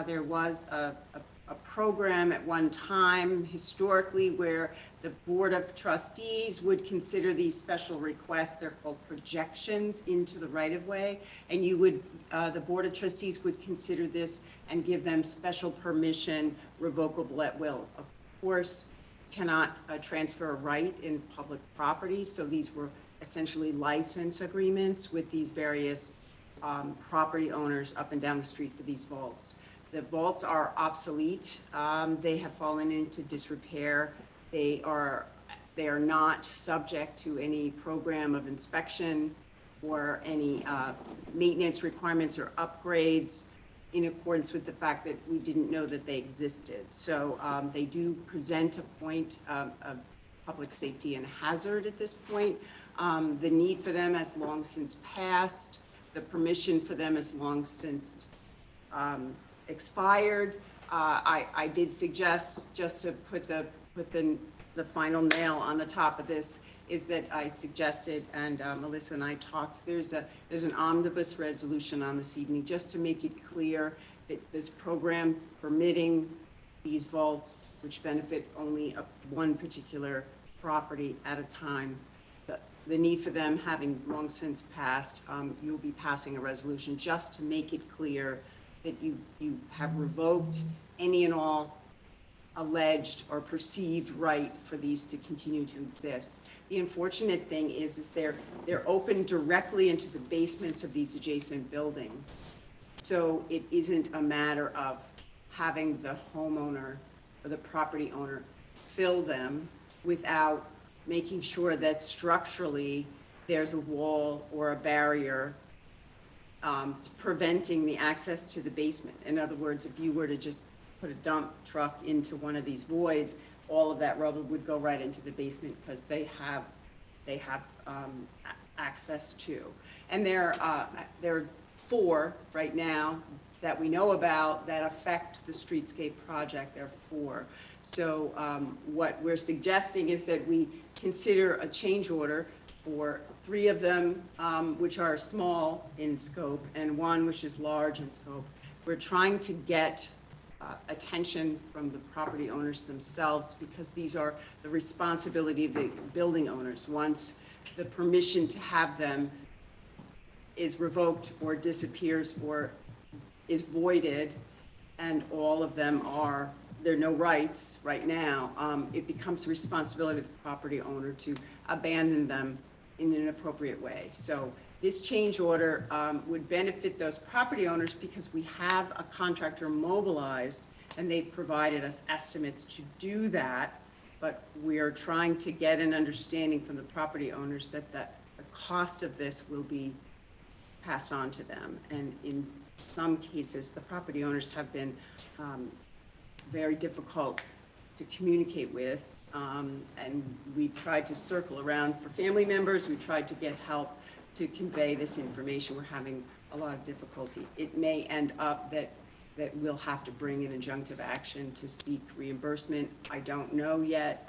There was a program at one time historically where the Board of Trustees would consider these special requests, they're called projections, into the right-of-way, and you would, the Board of Trustees would consider this and give them special permission, revocable at will. Of course, cannot transfer a right in public property, so these were essentially license agreements with these various property owners up and down the street for these vaults. The vaults are obsolete. They have fallen into disrepair. They are not subject to any program of inspection or any maintenance requirements or upgrades in accordance with the fact that we didn't know that they existed. So they do present a point of public safety and hazard at this point. The need for them has long since passed. The permission for them has long since expired. I did suggest, just to put the final nail on the top of this, is that I suggested, and Melissa and I talked, there's an omnibus resolution on this evening, just to make it clear that this program permitting these vaults, which benefit only one particular property at a time, the need for them having long since passed, you'll be passing a resolution just to make it clear that you have revoked any and all alleged or perceived right for these to continue to exist. The unfortunate thing is they're open directly into the basements of these adjacent buildings. So it isn't a matter of having the homeowner or the property owner fill them without making sure that structurally there's a wall or a barrier preventing the access to the basement. In other words, if you were to just put a dump truck into one of these voids, all of that rubble would go right into the basement because they have access to. And they're 4 right now that we know about that affect the streetscape project. There are 4. So what we're suggesting is that we consider a change order for 3 of them, which are small in scope, and 1 which is large in scope. We're trying to get attention from the property owners themselves, because these are the responsibility of the building owners. Once the permission to have them is revoked or disappears or is voided, and all of them are, there are no rights right now, it becomes the responsibility of the property owner to abandon them in an appropriate way. So this change order would benefit those property owners because we have a contractor mobilized and they've provided us estimates to do that, but we are trying to get an understanding from the property owners that the cost of this will be passed on to them. And in some cases, the property owners have been very difficult to communicate with, and we've tried to circle around for family members. We've tried to get help to convey this information. We're having a lot of difficulty. It may end up that we'll have to bring an injunctive action to seek reimbursement. I don't know yet.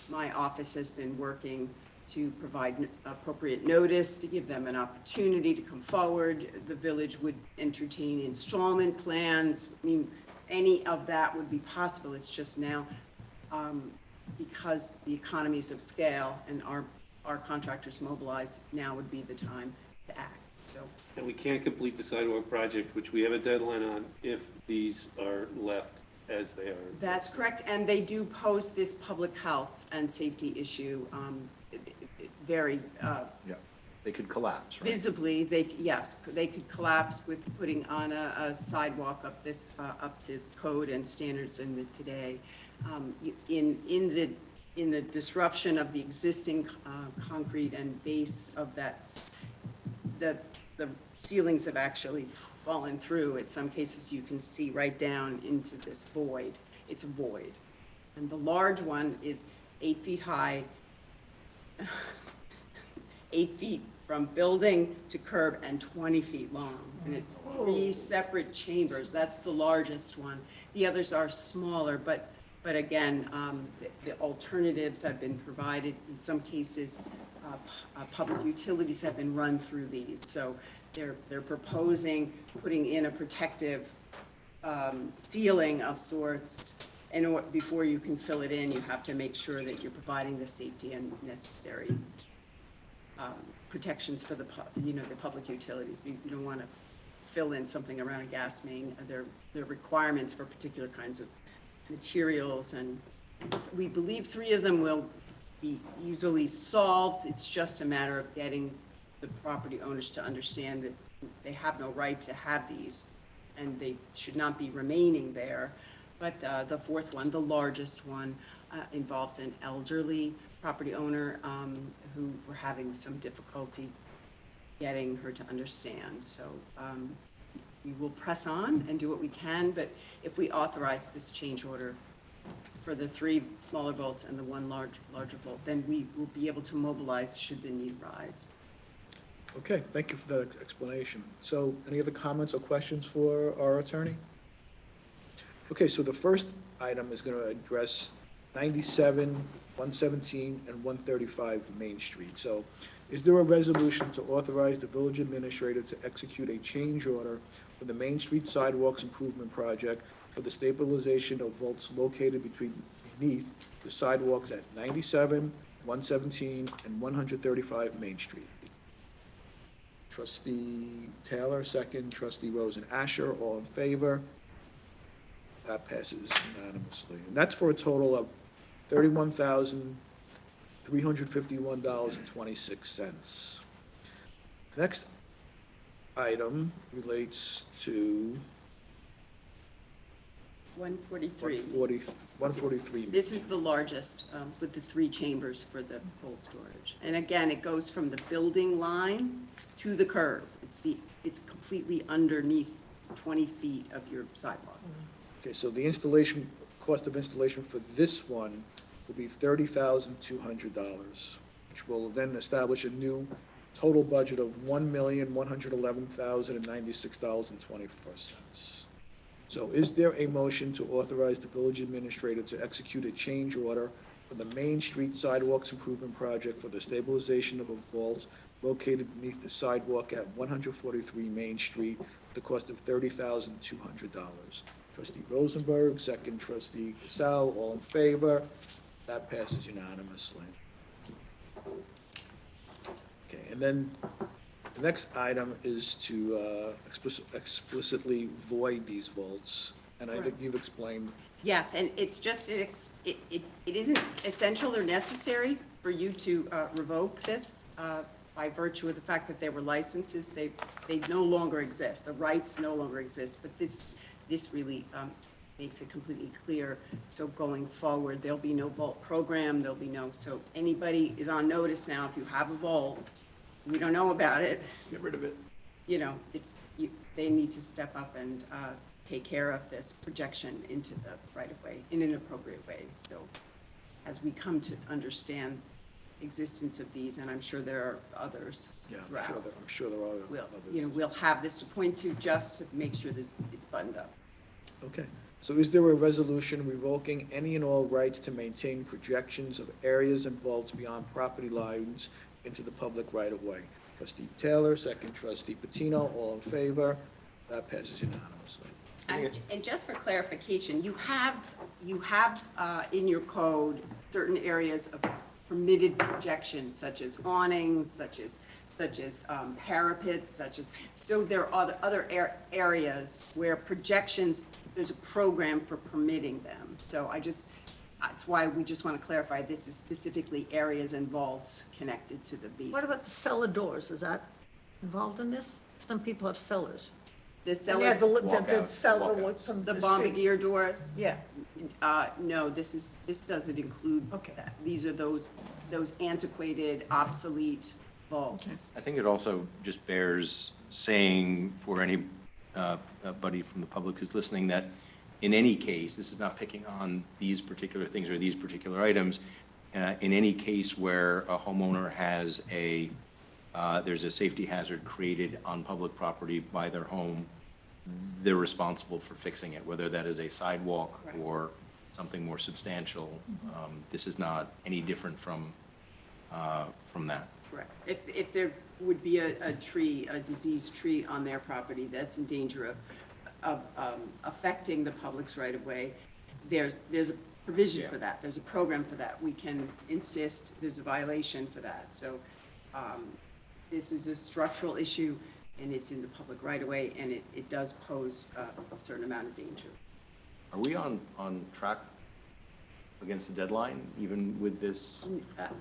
My office has been working to provide appropriate notice, to give them an opportunity to come forward. The village would entertain installment plans. I mean, any of that would be possible. It's just now, because the economies of scale and our contractors mobilized, now would be the time to act, so. And we can't complete the sidewalk project, which we have a deadline on, if these are left as they are. That's correct, and they do pose this public health and safety issue very Yeah, they could collapse, right? visibly. Yes, they could collapse with putting on a sidewalk up to code and standards today. In the disruption of the existing concrete and base of that, the ceilings have actually fallen through. In some cases, you can see right down into this void. It's a void. And the large one is 8 feet high, 8 feet from building to curb, and 20 feet long. And it's 3 separate chambers. That's the largest one. The others are smaller, but again, the alternatives have been provided. In some cases, public utilities have been run through these. So they're proposing putting in a protective ceiling of sorts. And before you can fill it in, you have to make sure that you're providing the safety and necessary protections for the public utilities. You don't want to fill in something around a gas main. There are requirements for particular kinds of materials, and we believe 3 of them will be easily solved. It's just a matter of getting the property owners to understand that they have no right to have these, and they should not be remaining there. But the 4th one, the largest one, involves an elderly property owner who we're having some difficulty getting her to understand. So we will press on and do what we can, but if we authorize this change order for the 3 smaller vaults and the 1 larger vault, then we will be able to mobilize should the need arise. Okay, thank you for that explanation. So any other comments or questions for our attorney? Okay, so the first item is going to address 97, 117, and 135 Main Street. So is there a resolution to authorize the village administrator to execute a change order for the Main Street Sidewalks Improvement Project for the stabilization of vaults located beneath the sidewalks at 97, 117, and 135 Main Street? Trustee Taylor, second. Trustee Rosen Asher, all in favor? That passes unanimously. And that's for a total of $31,351.26. Next item relates to 143. 143. This is the largest with the 3 chambers for the cold storage. And again, it goes from the building line to the curb. It's completely underneath 20 feet of your sidewalk. Okay, so the cost of installation for this one will be $30,200, which will then establish a new total budget of $1,111,096.24. So is there a motion to authorize the village administrator to execute a change order for the Main Street Sidewalks Improvement Project for the stabilization of a vault located beneath the sidewalk at 143 Main Street, at the cost of $30,200? Trustee Rosenberg, second trustee Casal, all in favor? That passes unanimously. Okay, and then the next item is to explicitly void these vaults, and I think you've explained. Yes, and it's just, it isn't essential or necessary for you to revoke this by virtue of the fact that there were licenses. They no longer exist. The rights no longer exist, but this really makes it completely clear. So going forward, there'll be no vault program, there'll be no, so anybody is on notice now, if you have a vault, we don't know about it. Get rid of it. You know, they need to step up and take care of this projection into the right-of-way in an appropriate way. So as we come to understand existence of these, and I'm sure there are others Yeah, throughout, I'm sure there are others. we'll have this to point to just to make sure it's buttoned up. Okay, so is there a resolution revoking any and all rights to maintain projections of areas and vaults beyond property lines into the public right-of-way? Trustee Taylor, second trustee Patino, all in favor? That passes unanimously. And just for clarification, you have in your code certain areas of permitted projections, such as awnings, such as parapets, so there are other areas where projections, there's a program for permitting them. So that's why we just want to clarify, this is specifically areas and vaults connected to the basement. What about the cellar doors? Is that involved in this? Some people have cellars. The cellar, Yeah, the Walkouts, cellar walkouts. from the the street. bombardier doors? Yeah. No, this doesn't include Okay. that. These are those antiquated, obsolete vaults. I think it also just bears saying for any buddy from the public who's listening that in any case, this is not picking on these particular things or these particular items, in any case where a homeowner has there's a safety hazard created on public property by their home, they're responsible for fixing it, whether that is a sidewalk Right. or something more substantial. This is not any different from that. Correct. If there would be a tree, a diseased tree on their property that's in danger of affecting the public's right-of-way, there's a provision for that. There's a program for that. We can insist there's a violation for that. So this is a structural issue, and it's in the public right-of-way, and it does pose a certain amount of danger. Are we on track against the deadline, even with this?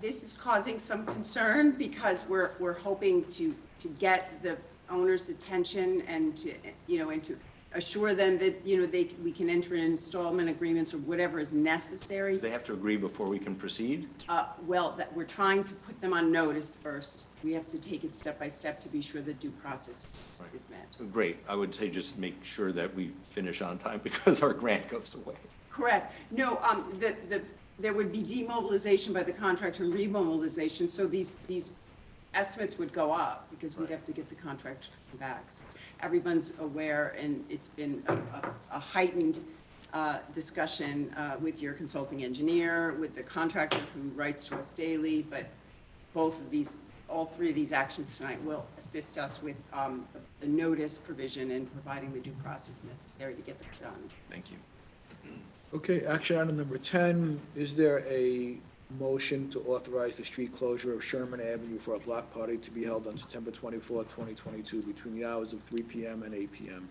This is causing some concern because we're hoping to get the owner's attention and to assure them that, we can enter in installment agreements or whatever is necessary. Do they have to agree before we can proceed? Well, that we're trying to put them on notice first. We have to take it step by step to be sure the due process is met. Great. I would say just make sure that we finish on time because our grant goes away. Correct. No, there would be demobilization by the contractor and remobilization, so these estimates would go up because we'd have to get the contract back. So everyone's aware, and it's been a heightened discussion with your consulting engineer, with the contractor who writes to us daily, but all three of these actions tonight will assist us with the notice provision and providing the due process necessary to get this done. Thank you. Okay, action item number 10, is there a motion to authorize the street closure of Sherman Avenue for a block party to be held on September 24th, 2022, between the hours of 3 p.m. and 8 p.m.?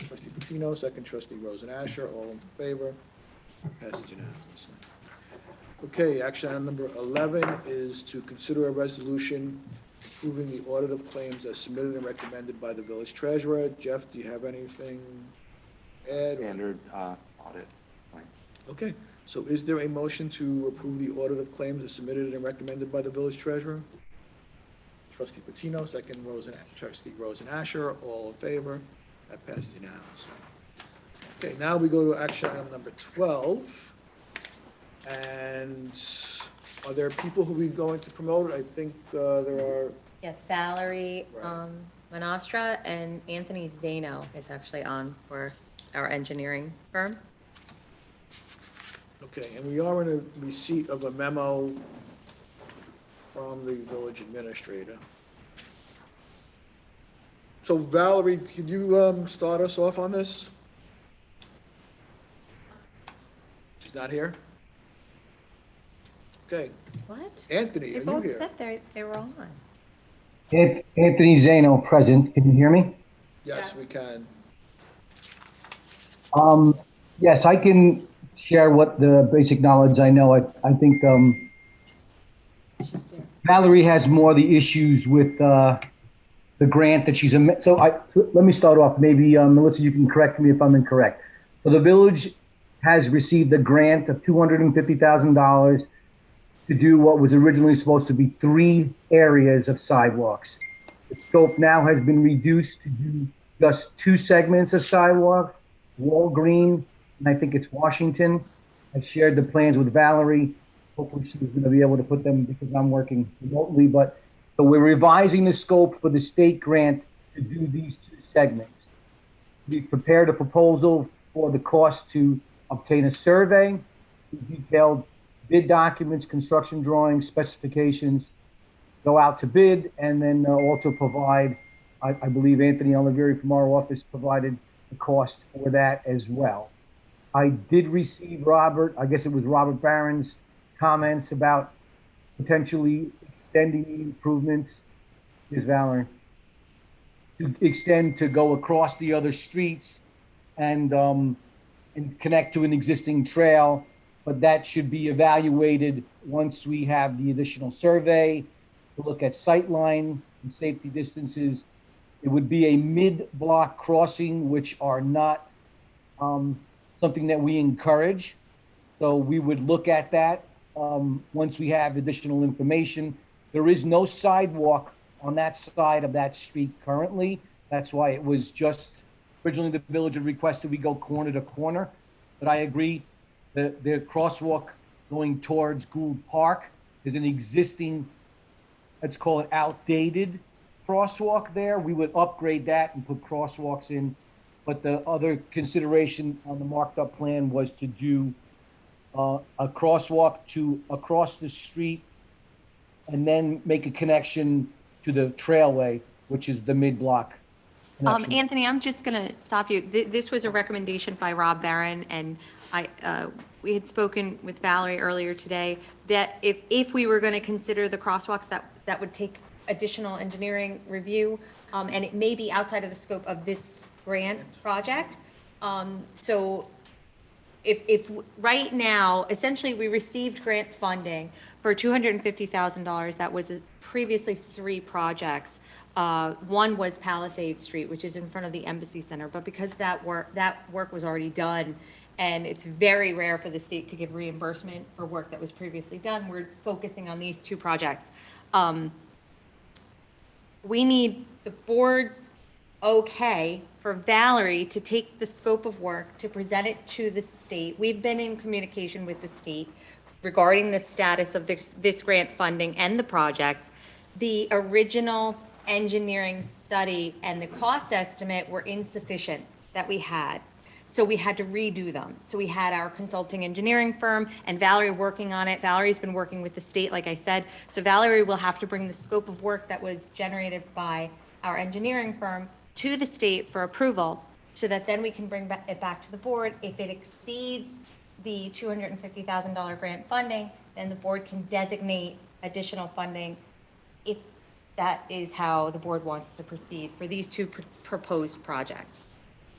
Trustee Patino, second trustee Rosen-Asher, all in favor? Passes unanimously. Okay, action item number 11 is to consider a resolution approving the audit of claims as submitted and recommended by the village treasurer. Jeff, do you have anything to add? Standard audit. Okay, so is there a motion to approve the audit of claims as submitted and recommended by the village treasurer? Trustee Patino, second trustee Rosen-Asher, all in favor? That passes unanimously. Okay, now we go to action item number 12. And Are there people who we're going to promote? I think there are. Yes, Valerie Right. Manostra and Anthony Zano is actually on for our engineering firm. Okay, and we are in a receipt of a memo from the village administrator. So Valerie, could you start us off on this? She's not here? Okay, What? Anthony, They are you both here? said they were on. Anthony Zano, present. Can you hear me? Yes, we can. Yes, I can share what the basic knowledge I know. I think Valerie has more of the issues with the grant that she's, let me start off. Maybe, Melissa, you can correct me if I'm incorrect. So the village has received a grant of $250,000 to do what was originally supposed to be 3 areas of sidewalks. The scope now has been reduced to do just 2 segments of sidewalks, Walgreen, and I think it's Washington. I shared the plans with Valerie. Hopefully she's going to be able to put them because I'm working remotely. But so we're revising the scope for the state grant to do these 2 segments. We prepared a proposal for the cost to obtain a survey, detailed bid documents, construction drawings, specifications, go out to bid, and then also provide, I believe Anthony Olivieri from our office provided the cost for that as well. I did receive I guess it was Robert Barron's comments about potentially extending the improvements. Here's Valerie. To extend to go across the other streets and connect to an existing trail, but that should be evaluated once we have the additional survey to look at sightline and safety distances. It would be a mid-block crossing, which are not something that we encourage. So we would look at that once we have additional information. There is no sidewalk on that side of that street currently. That's why it was just, originally the village had requested we go corner to corner. But I agree, the crosswalk going towards Gould Park is an existing, let's call it outdated crosswalk there. We would upgrade that and put crosswalks in. But the other consideration on the marked up plan was to do a crosswalk to across the street and then make a connection to the trailway, which is the mid-block connection. Anthony, I'm just going to stop you. This was a recommendation by Rob Barron, and we had spoken with Valerie earlier today that if we were going to consider the crosswalks, that would take additional engineering review, and it may be outside of the scope of this grant project. So if right now, essentially, we received grant funding for $250,000. That was previously 3 projects. One was Palisade Street, which is in front of the Embassy Center, but because that work was already done, and it's very rare for the state to give reimbursement for work that was previously done, we're focusing on these 2 projects. We need the board's okay for Valerie to take the scope of work, to present it to the state. We've been in communication with the state regarding the status of this grant funding and the projects. The original engineering study and the cost estimate were insufficient that we had. So we had to redo them. So we had our consulting engineering firm and Valerie working on it. Valerie's been working with the state, like I said. So Valerie will have to bring the scope of work that was generated by our engineering firm to the state for approval, so that then we can bring it back to the board. If it exceeds the $250,000 grant funding, then the board can designate additional funding if that is how the board wants to proceed for these 2 proposed projects.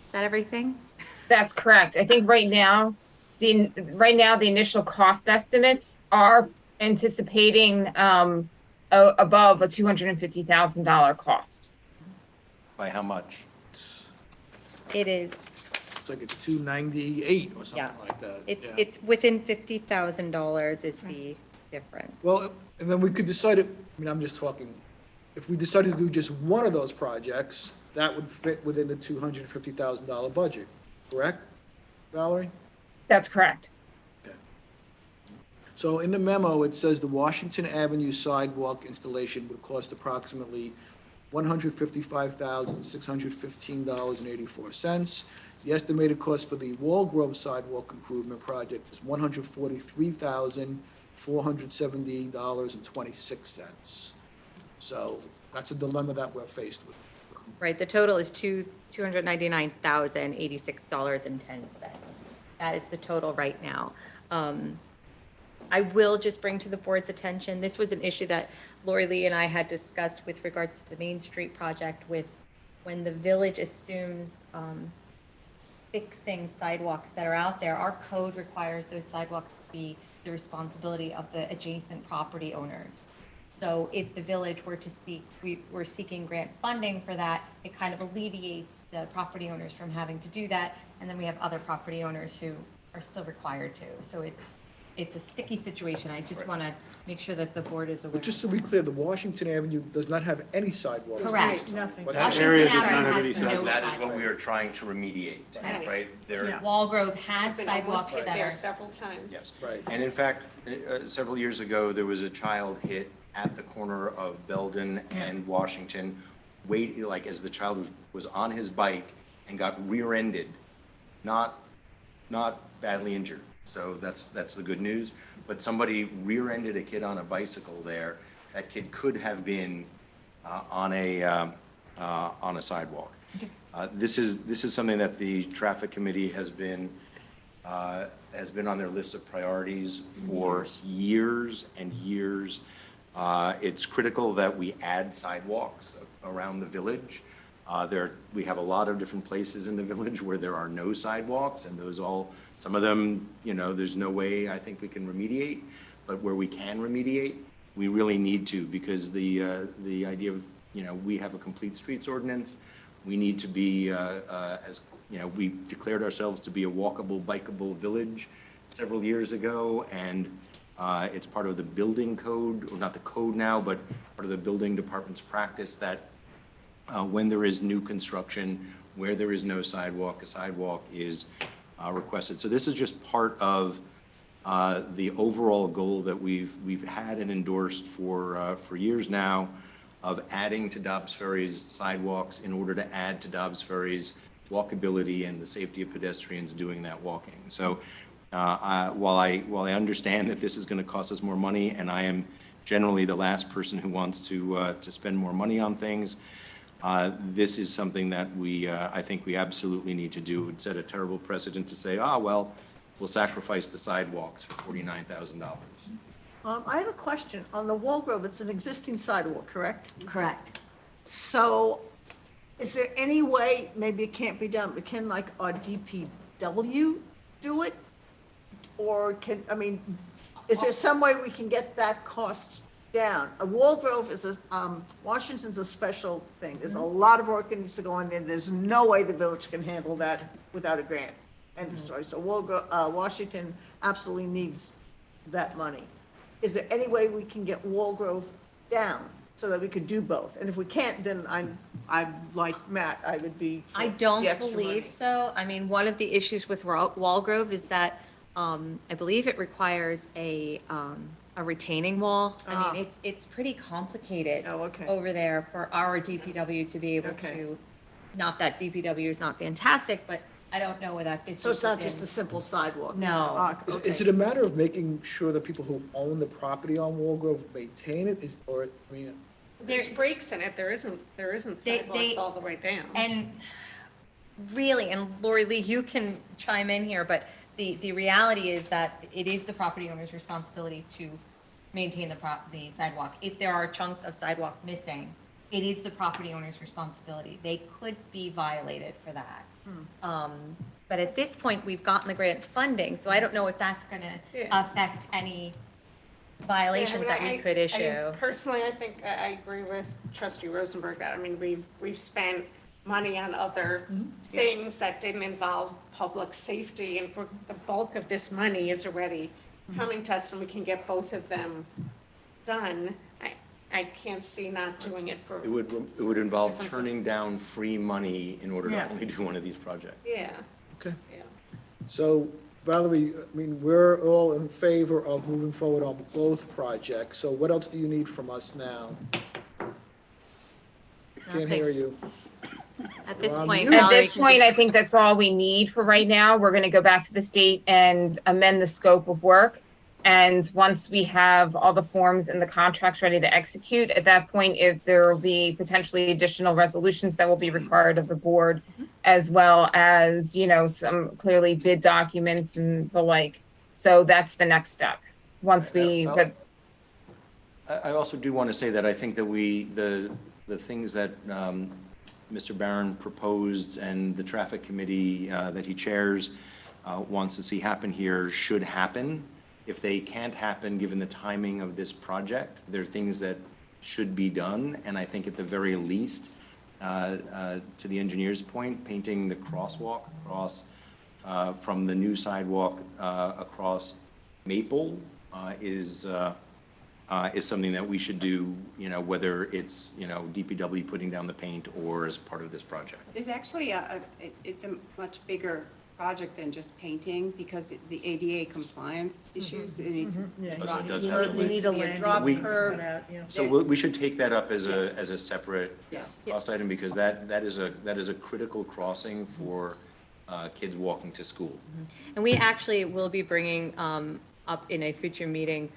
Is that everything? That's correct. I think right now, the initial cost estimates are anticipating above a $250,000 cost. By how much? It is. It's like it's 298 or something Yeah. like that. Yeah. It's within $50,000 is the difference. Well, and then we could decide, I'm just talking, if we decided to do just one of those projects, that would fit within the $250,000 budget, correct, Valerie? That's correct. So in the memo, it says the Washington Avenue sidewalk installation would cost approximately $155,615.84. The estimated cost for the Walgrove sidewalk improvement project is $143,470.26. So that's a dilemma that we're faced with. Right, the total is $299,086.10. That is the total right now. I will just bring to the board's attention, this was an issue that Lori Lee and I had discussed with regards to the Main Street project with when the village assumes fixing sidewalks that are out there, our code requires those sidewalks to be the responsibility of the adjacent property owners. So if the village were to we're seeking grant funding for that, it kind of alleviates the property owners from having to do that. And then we have other property owners who are still required to. So it's a sticky situation. I just want to make sure that the board is aware. But just so we clear, the Washington Avenue does not have any sidewalks. Correct. Nothing. That area does not have any Washington Avenue sidewalks. That is what we are trying to remediate, right? There, Yeah. Walgrove has I've been sidewalks almost hit that there are. several times. yes. Right. And in fact, several years ago, there was a child hit at the corner of Belden and Washington, like as the child was on his bike and got rear-ended, not badly injured. So that's the good news. But somebody rear-ended a kid on a bicycle there. That kid could have been on a sidewalk. This is something that the traffic committee has been on their list of priorities for years and years. It's critical that we add sidewalks around the village. We have a lot of different places in the village where there are no sidewalks, and some of them, there's no way I think we can remediate, but where we can remediate, we really need to, because the idea of, we have a complete streets ordinance. We need to be, we declared ourselves to be a walkable, bikeable village several years ago, and it's part of the building code, or not the code now, but part of the building department's practice that when there is new construction, where there is no sidewalk, a sidewalk is requested. So this is just part of the overall goal that we've had and endorsed for years now of adding to Dobbs Ferry's sidewalks in order to add to Dobbs Ferry's walkability and the safety of pedestrians doing that walking. So while I understand that this is going to cost us more money, and I am generally the last person who wants to spend more money on things, this is something that I think we absolutely need to do. It would set a terrible precedent to say, well, we'll sacrifice the sidewalks for $49,000. I have a question. On the Walgrove, it's an existing sidewalk, correct? Correct. So is there any way, maybe it can't be done, but can like our DPW do it? Or is there some way we can get that cost down? A Walgrove is Washington's a special thing. There's a lot of work that needs to go in there. There's no way the village can handle that without a grant. End of story. So Washington absolutely needs that money. Is there any way we can get Walgrove down so that we could do both? And if we can't, then I'm like Matt, I would be for I don't the extra believe money. so. One of the issues with Walgrove is that I believe it requires a retaining wall. It's pretty complicated over there for our DPW to be able to, not that DPW is not fantastic, but I don't know whether that. So it's not just a simple sidewalk? No. Is it a matter of making sure that people who own the property on Walgrove maintain it? There's breaks in it, there isn't sidewalks all the way down. And really, and Lori Lee, you can chime in here, but the reality is that it is the property owner's responsibility to maintain the sidewalk. If there are chunks of sidewalk missing, it is the property owner's responsibility. They could be violated for that. But at this point, we've gotten the grant funding, so I don't know if that's going to affect any violations that we could issue. Personally, I think I agree with Trustee Rosenberg that, we've spent money on other things that didn't involve public safety, and for the bulk of this money is already coming to us, and we can get both of them done. I can't see not doing it for. It would involve turning down free money in order to only do one of these projects. Yeah. Okay. Yeah. So Valerie, I mean, we're all in favor of moving forward on both projects, so what else do you need from us now? Can't hear you. At this You're on point, mute. At Valerie this can point, just- I think that's all we need for right now. We're going to go back to the state and amend the scope of work. And once we have all the forms and the contracts ready to execute, at that point, if there will be potentially additional resolutions that will be required of the board, as well as, you know, some clearly bid documents and the like. So that's the next step. Once we, Well, but I also do want to say that I think that the things that Mr. Barron proposed and the traffic committee that he chairs wants to see happen here should happen. If they can't happen, given the timing of this project, there are things that should be done. And I think at the very least, to the engineer's point, painting the crosswalk across from the new sidewalk across Maple is something that we should do, you know, whether it's, you know, DPW putting down the paint or as part of this project. There's actually it's a much bigger project than just painting because the ADA compliance issues. It needs Yeah. Oh, so it does You have need- to you wait. need a be a landing drop We- curb. cut out, yeah. So we should take that up as a separate Yes. cross item because that is a critical crossing for kids walking to school. And we actually will be bringing up in a future meeting,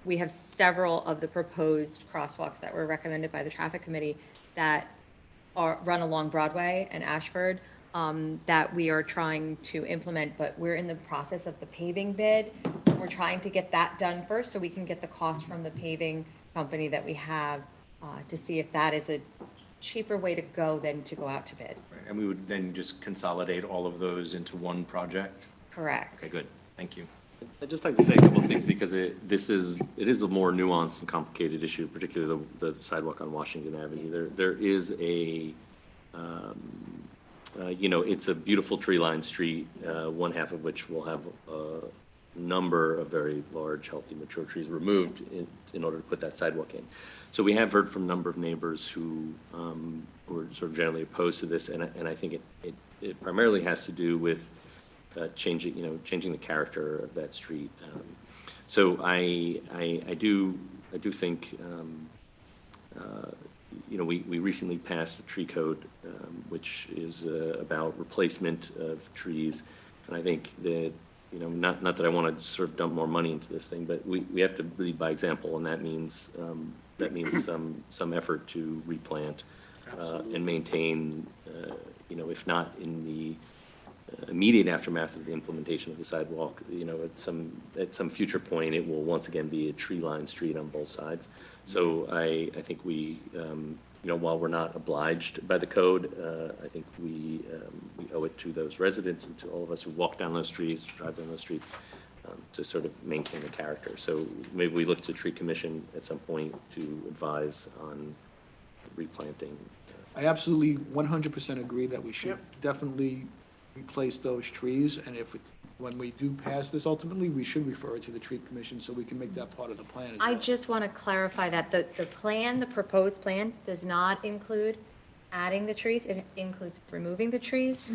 we have several of the proposed crosswalks that were recommended by the traffic committee that run along Broadway and Ashford that we are trying to implement, but we're in the process of the paving bid. So we're trying to get that done first so we can get the cost from the paving company that we have to see if that is a cheaper way to go than to go out to bid. And we would then just consolidate all of those into one project? Correct. Okay, good. Thank you. I'd just like to say a couple of things because it is a more nuanced and complicated issue, particularly the sidewalk on Washington Avenue. There is a, you know, it's a beautiful tree-lined street, one half of which will have a number of very large, healthy, mature trees removed in order to put that sidewalk in. So we have heard from a number of neighbors who are sort of generally opposed to this, and I think it primarily has to do with changing the character of that street. So I do think, you know, we recently passed a tree code, which is about replacement of trees, and I think that, you know, not that I want to sort of dump more money into this thing, but we have to lead by example, and that means some effort to replant and maintain, you know, if not in the immediate aftermath of the implementation of the sidewalk, you know, at some future point, it will once again be a tree-lined street on both sides. So I think we, you know, while we're not obliged by the code, I think we owe it to those residents and to all of us who walk down those streets, drive down those streets, to sort of maintain the character. So maybe we look to tree commission at some point to advise on replanting. I absolutely 100% agree that we should definitely replace those trees, and when we do pass this ultimately, we should refer it to the tree commission so we can make that part of the plan as well. I just want to clarify that the plan, the proposed plan, does not include adding the trees. It includes removing the trees.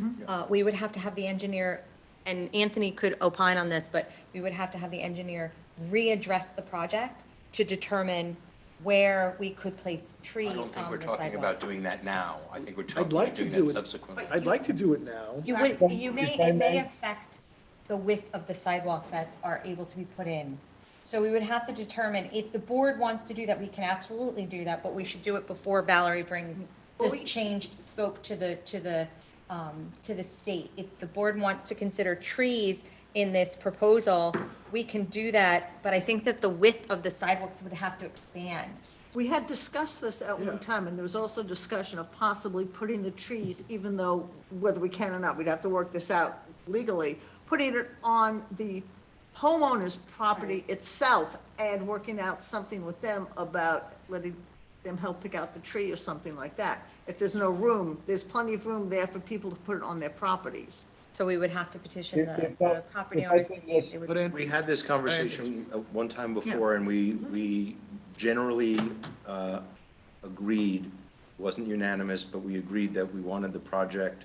We would have to have the engineer, and Anthony could opine on this, but we would have to have the engineer readdress the project to determine where we could place trees I don't think on we're the talking sidewalk. about doing that now. I think we're I'd talking like about to doing do that it. subsequently. I'd like to do it now. It may affect the width of the sidewalk that are able to be put in. So we would have to determine, if the board wants to do that, we can absolutely do that, but we should do it before Valerie brings this changed scope to the state. If the board wants to consider trees in this proposal, we can do that, but I think that the width of the sidewalks would have to expand. We had discussed this at one time, and there was also discussion of possibly putting the trees, even though whether we can or not, we'd have to work this out legally, putting it on the homeowner's property itself and working out something with them about letting them help pick out the tree or something like that. If there's no room, there's plenty of room there for people to put it on their properties. So we would have to petition the property owners to see if they would. We had this conversation one time before, and we generally agreed, wasn't unanimous, but we agreed that we wanted the project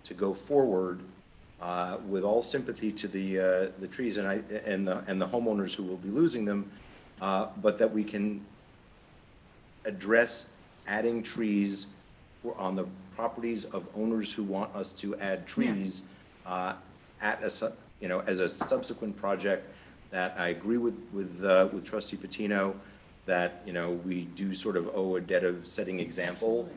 to go forward with all sympathy to the trees and the homeowners who will be losing them, but that we can address adding trees on the properties of owners who want us to add trees at as a subsequent project. That I agree with Trustee Patino that, we do sort of owe a debt of setting example.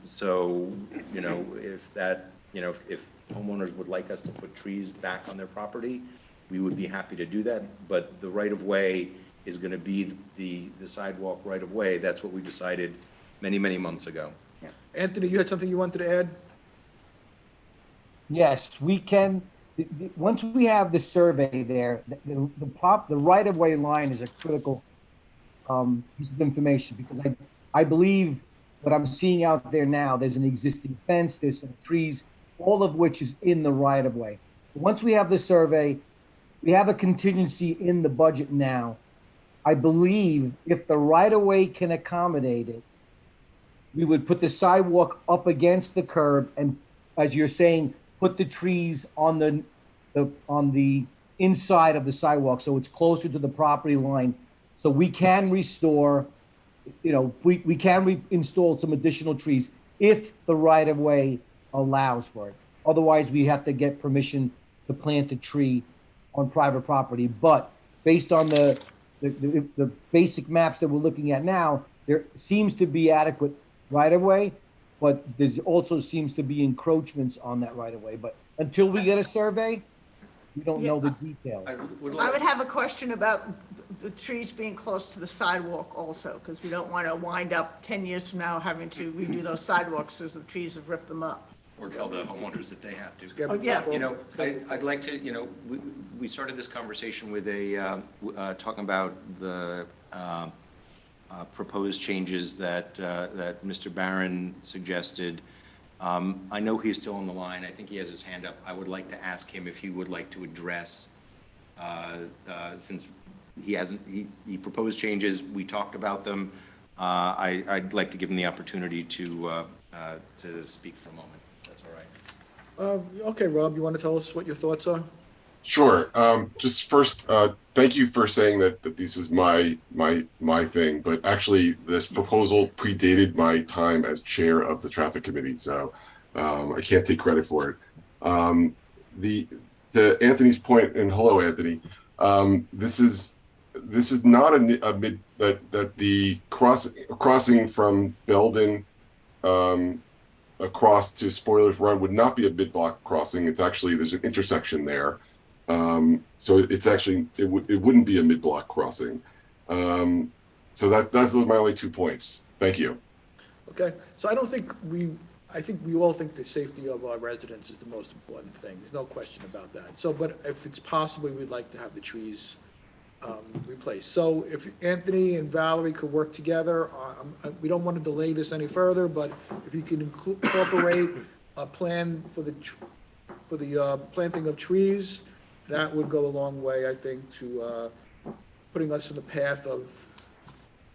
So, if that, if homeowners would like us to put trees back on their property, we would be happy to do that. But the right-of-way is going to be the sidewalk right-of-way. That's what we decided many, many months ago. Anthony, you had something you wanted to add? Yes, we can. Once we have the survey there, the right-of-way line is a critical piece of information, because I believe what I'm seeing out there now, there's an existing fence, there's some trees, all of which is in the right-of-way. Once we have the survey, we have a contingency in the budget now. I believe if the right-of-way can accommodate it, we would put the sidewalk up against the curb and, as you're saying, put the trees on the inside of the sidewalk, so it's closer to the property line. So we can restore, we can install some additional trees if the right-of-way allows for it. Otherwise, we have to get permission to plant a tree on private property. But based on the basic maps that we're looking at now, there seems to be adequate right-of-way, but there also seems to be encroachments on that right-of-way. But until we get a survey, we don't know the details. I would have a question about the trees being close to the sidewalk also, because we don't want to wind up 10 years from now having to redo those sidewalks as the trees have ripped them up. Or tell the homeowners that they have to. Oh, yeah. I'd like to, we started this conversation with talking about the proposed changes that Mr. Barron suggested. I know he's still on the line. I think he has his hand up. I would like to ask him if he would like to address, since he proposed changes, we talked about them. I'd like to give him the opportunity to speak for a moment. That's all right. Okay, Rob, you want to tell us what your thoughts are? Sure. Just first, thank you for saying that this is my thing, but actually this proposal predated my time as chair of the traffic committee, so I can't take credit for it. To Anthony's point, and hello, Anthony, this is not a mid that the crossing from Belden across to Spoilers Run would not be a mid-block crossing. It's actually, there's an intersection there. So it's actually, it wouldn't be a mid-block crossing. So that's my only 2 points. Thank you. Okay, so I think we all think the safety of our residents is the most important thing. There's no question about that. So, but if it's possible, we'd like to have the trees replaced. So if Anthony and Valerie could work together, we don't want to delay this any further, but if you can incorporate a plan for the planting of trees, that would go a long way, I think, to putting us in the path of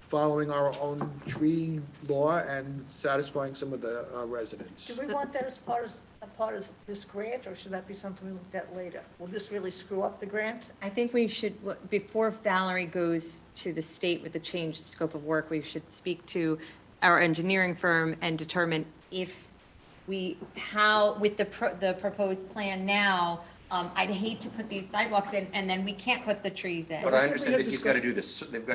following our own tree law and satisfying some of the residents. Do we want that as part of this grant, or should that be something we look at later? Will this really screw up the grant? I think we should, before Valerie goes to the state with the changed scope of work, we should speak to our engineering firm and determine if with the proposed plan now, I'd hate to put these sidewalks in and then we can't put the trees in. But I understand that they've got to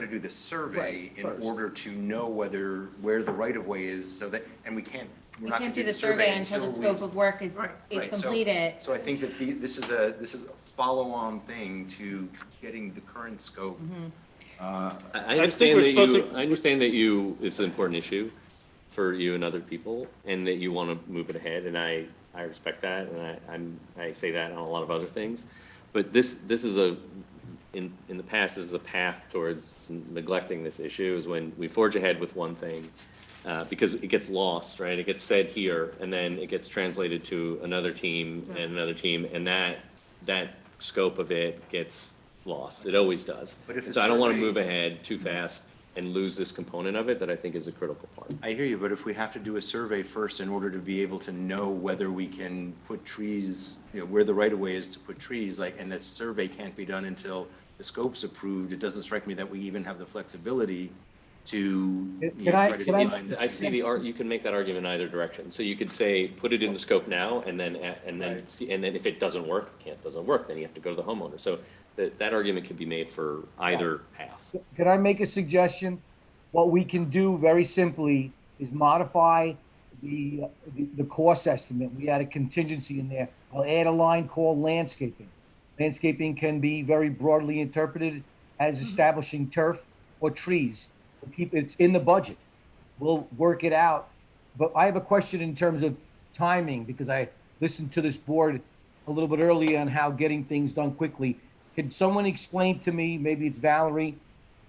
do the survey in order to know where the right-of-way is, so that, and we can't do the survey until the scope of work is completed. So I think that this is a follow-on thing to getting the current scope. I understand that it's an important issue for you and other people, and that you want to move it ahead, and I respect that, and I say that on a lot of other things. But this is in the past, this is a path towards neglecting this issue, is when we forge ahead with one thing, because it gets lost, right? It gets said here, and then it gets translated to another team and another team, and that scope of it gets lost. It always does. But if So I don't want to move ahead too fast and lose this component of it that I think is a critical part. I hear you, but if we have to do a survey first in order to be able to know whether we can put trees, where the right of way is to put trees, and that survey can't be done until the scope's approved, it doesn't strike me that we even have the flexibility to, try to design. I see you can make that argument either direction. So you could say, put it in the scope now, and then see, and then if it doesn't work, doesn't work, then you have to go to the homeowner. So that argument could be made for either path. Can I make a suggestion? What we can do very simply is modify the cost estimate. We had a contingency in there. I'll add a line called landscaping. Landscaping can be very broadly interpreted as establishing turf or trees. We'll keep it's in the budget. We'll work it out. But I have a question in terms of timing, because I listened to this board a little bit earlier on how getting things done quickly. Can someone explain to me, maybe it's Valerie,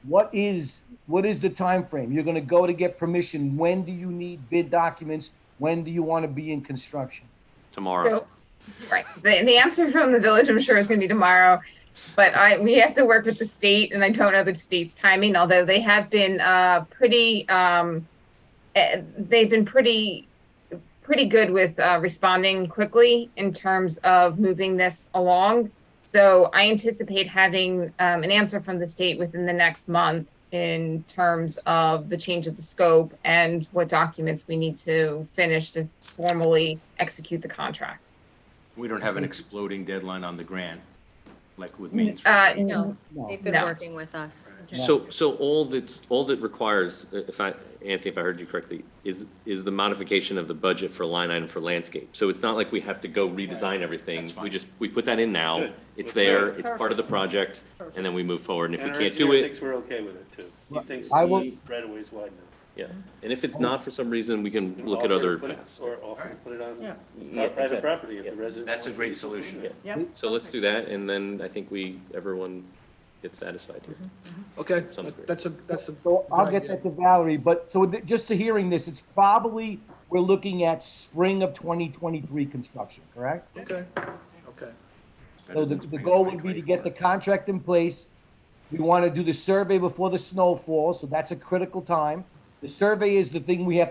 what is the time frame? You're going to go to get permission. When do you need bid documents? When do you want to be in construction? Tomorrow. So, right. The answer from the village, I'm sure, is going to be tomorrow. But we have to work with the state, and I don't know the state's timing, although they have been pretty good with responding quickly in terms of moving this along. So I anticipate having an answer from the state within the next month in terms of the change of the scope and what documents we need to finish to formally execute the contracts. We don't have an exploding deadline on the grant, like with Main Street. No, they've been working with us. So all that requires, Anthony, if I heard you correctly, is the modification of the budget for a line item for landscape. So it's not like we have to go redesign everything. We put that in now. Good. It's there. It's part of the project, and then we move forward. And if we And our can't do engineer it, thinks we're okay with it too. He thinks I will- the right of way is wide enough. yeah. And if it's not for some reason, we can look at other Offer to put it- paths. Or offer to put it on Yeah, private exactly. property if the resident. That's a great solution. So let's do that, and then I think everyone gets satisfied here. Okay, Some degree. that's a So I'll good get idea. that to Valerie, but so just to hearing this, it's probably, we're looking at spring of 2023 construction, correct? Okay, okay. So the goal would be to get the contract in place. We want to do the survey before the snow falls, so that's a critical time. The survey is the thing we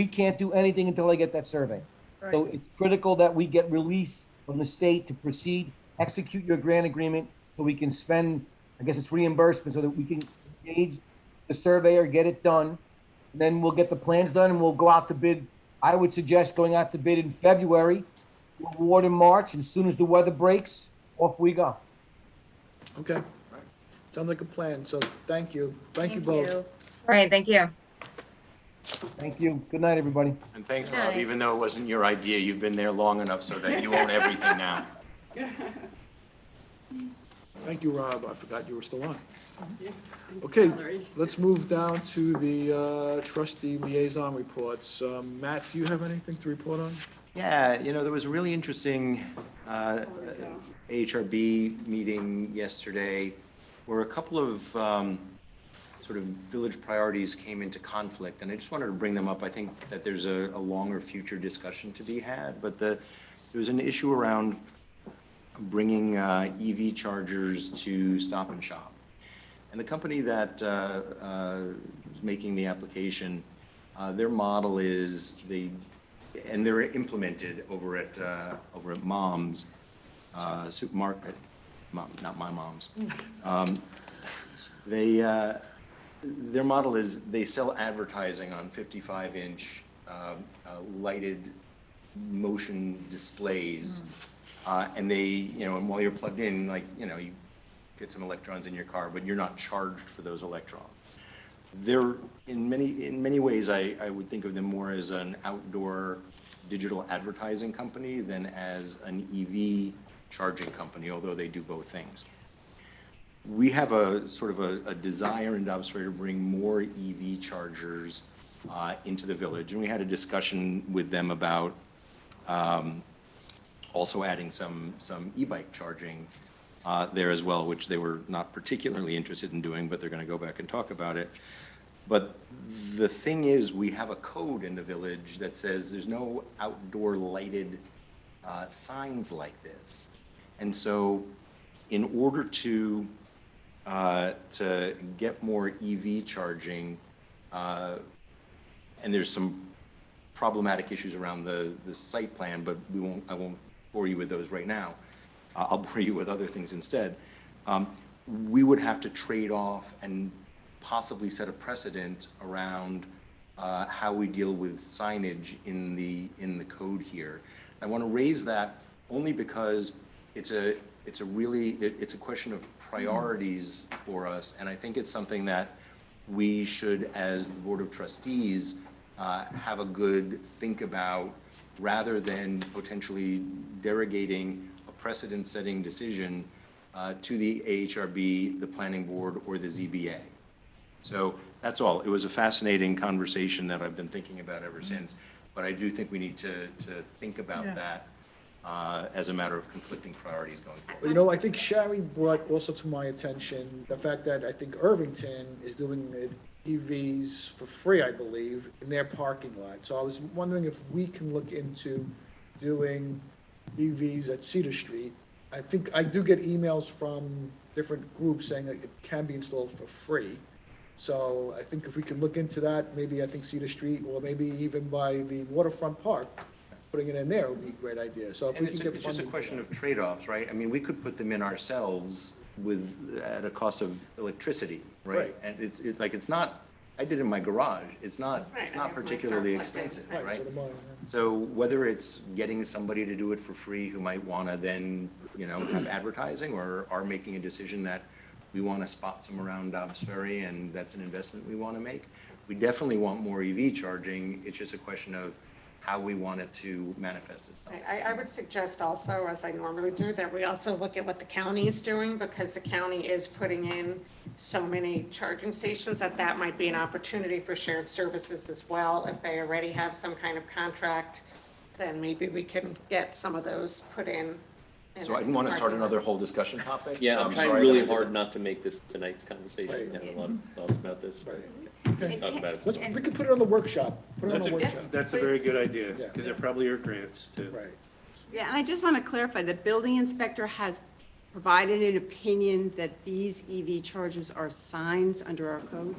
can't do anything until I get that survey. So it's critical that we get release from the state to proceed, execute your grant agreement, so we can spend, I guess it's reimbursement, so that we can engage the surveyor, get it done. And then we'll get the plans done and we'll go out to bid. I would suggest going out to bid in February, award in March, and as soon as the weather breaks, off we go. Okay. Sounds like a plan, so thank you. Thank you both. All right, thank you. Thank you. Good night, everybody. And thanks, Rob, even though it wasn't your idea, you've been there long enough so that you own everything now. Thank you, Rob. I forgot you were still on. Okay, let's move down to the trustee liaison reports. Matt, do you have anything to report on? Yeah, there was a really interesting AHRB meeting yesterday where a couple of sort of village priorities came into conflict, and I just wanted to bring them up. I think that there's a longer future discussion to be had, but there was an issue around bringing EV chargers to Stop and Shop. And the company that is making the application, their model is and they're implemented over at Mom's supermarket, not my mom's. Their model is they sell advertising on 55-inch lighted motion displays. And and while you're plugged in, you get some electrons in your car, but you're not charged for those electrons. They're, in many ways, I would think of them more as an outdoor digital advertising company than as an EV charging company, although they do both things. We have a sort of a desire in Dobbs Ferry to bring more EV chargers into the village, and we had a discussion with them about also adding some e-bike charging there as well, which they were not particularly interested in doing, but they're going to go back and talk about it. But the thing is, we have a code in the village that says there's no outdoor lighted signs like this. And so in order to to get more EV charging, and there's some problematic issues around the site plan, but I won't bore you with those right now. I'll bore you with other things instead. We would have to trade off and possibly set a precedent around how we deal with signage in the code here. I want to raise that only because it's a question of priorities for us, and I think it's something that we should, as the Board of Trustees, have a good think about, rather than potentially derogating a precedent-setting decision to the AHRB, the Planning Board, or the ZBA. So that's all. It was a fascinating conversation that I've been thinking about ever since, but I do think we need to think about that as a matter of conflicting priorities going forward. But, you know, I think Shari brought also to my attention the fact that I think Irvington is doing EVs for free, I believe, in their parking lot. So I was wondering if we can look into doing EVs at Cedar Street. I think I do get emails from different groups saying that it can be installed for free. So I think if we can look into that, maybe I think Cedar Street, or maybe even by the waterfront park, putting it in there would be a great idea. So if And we can get it's just a funding for question that. of trade-offs, right? I mean, we could put them in ourselves at a cost of electricity, right? Right. And it's not, I did it in my garage. It's not Right, I have my particularly car plugged in. expensive, Right. right? So do mine, So whether it's getting somebody to do it for free who might want to then, have advertising, or are making a decision that we want to spot some around Dobbs Ferry and that's an investment we want to make. We definitely want more EV charging. It's just a question of how we want it to manifest itself. I would suggest also, as I normally do, that we also look at what the county is doing, because the county is putting in so many charging stations that might be an opportunity for shared services as well. If they already have some kind of contract, then maybe we can get some of those put in. So I didn't want to start another whole discussion topic. Yeah, so I'm trying sorry really that I hard did- not to make this tonight's conversation. Right. I have a lot of thoughts about this. Okay. Talk about it. We could put it on the workshop. Put it on the workshop. That's a very good idea, Yeah. because there probably are grants too. Right. Yeah, and I just want to clarify, the building inspector has provided an opinion that these EV chargers are signs under our code.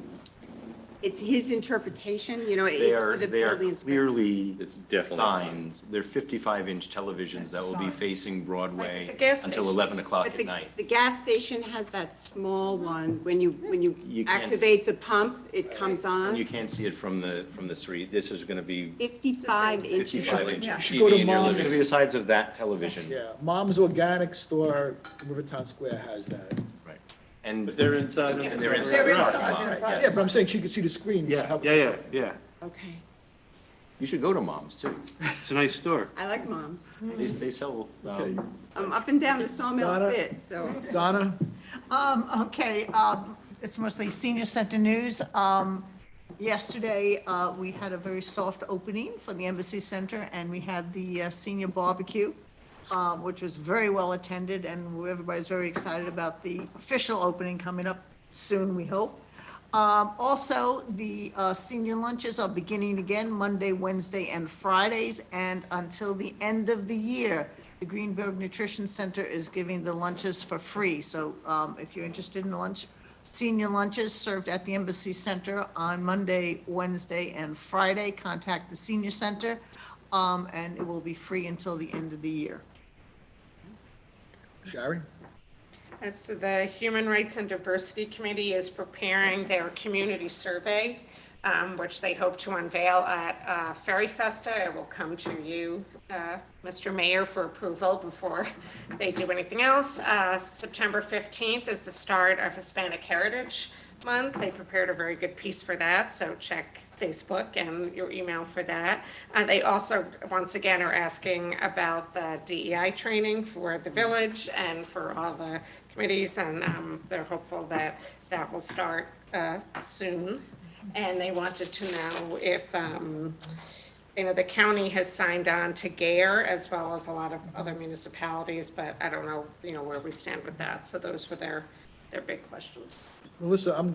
It's his interpretation, They it's are, for the they are building inspector. clearly It's definitely signs. They're 55-inch televisions that will be facing Broadway the gas until stations. 11 o'clock But at the, night. the gas station has that small one, when you You can't activate the pump, it comes And you on. can't see it from the street. This is going to be 55 inches. 55 inches. You should go to TV in your Mom's. It's going to be the size of that television. Yeah, Mom's Organic Store, Rivertown Square has that. Right. And But they're inside. and they're inside. They're the inside, parking lot, Yeah, yes. but I'm saying she could see the screen. Yeah. Okay, You should go to Mom's too. It's a nice store. I like Mom's. They sell, Okay. I'm up and down the Sawmill Donna? Pit, so. Donna? Okay, it's mostly senior center news. Yesterday, we had a very soft opening for the Embassy Center, and we had the senior barbecue, which was very well attended, and everybody's very excited about the official opening coming up soon, we hope. Also, the senior lunches are beginning again Monday, Wednesday, and Fridays, and until the end of the year. The Greenberg Nutrition Center is giving the lunches for free. So if you're interested in lunch, senior lunches served at the Embassy Center on Monday, Wednesday, and Friday, contact the senior center, and it will be free until the end of the year. Shari? So the Human Rights and Diversity Committee is preparing their community survey, which they hope to unveil at Ferry Festa. It will come to you, Mr. Mayor, for approval before they do anything else. September 15th is the start of Hispanic Heritage Month. They prepared a very good piece for that, so check Facebook and your email for that. They also, once again, are asking about the DEI training for the village and for all the committees, and they're hopeful that that will start soon. And they wanted to know if, the county has signed on to GARE as well as a lot of other municipalities, but I don't know, where we stand with that. So those were their big questions. Melissa,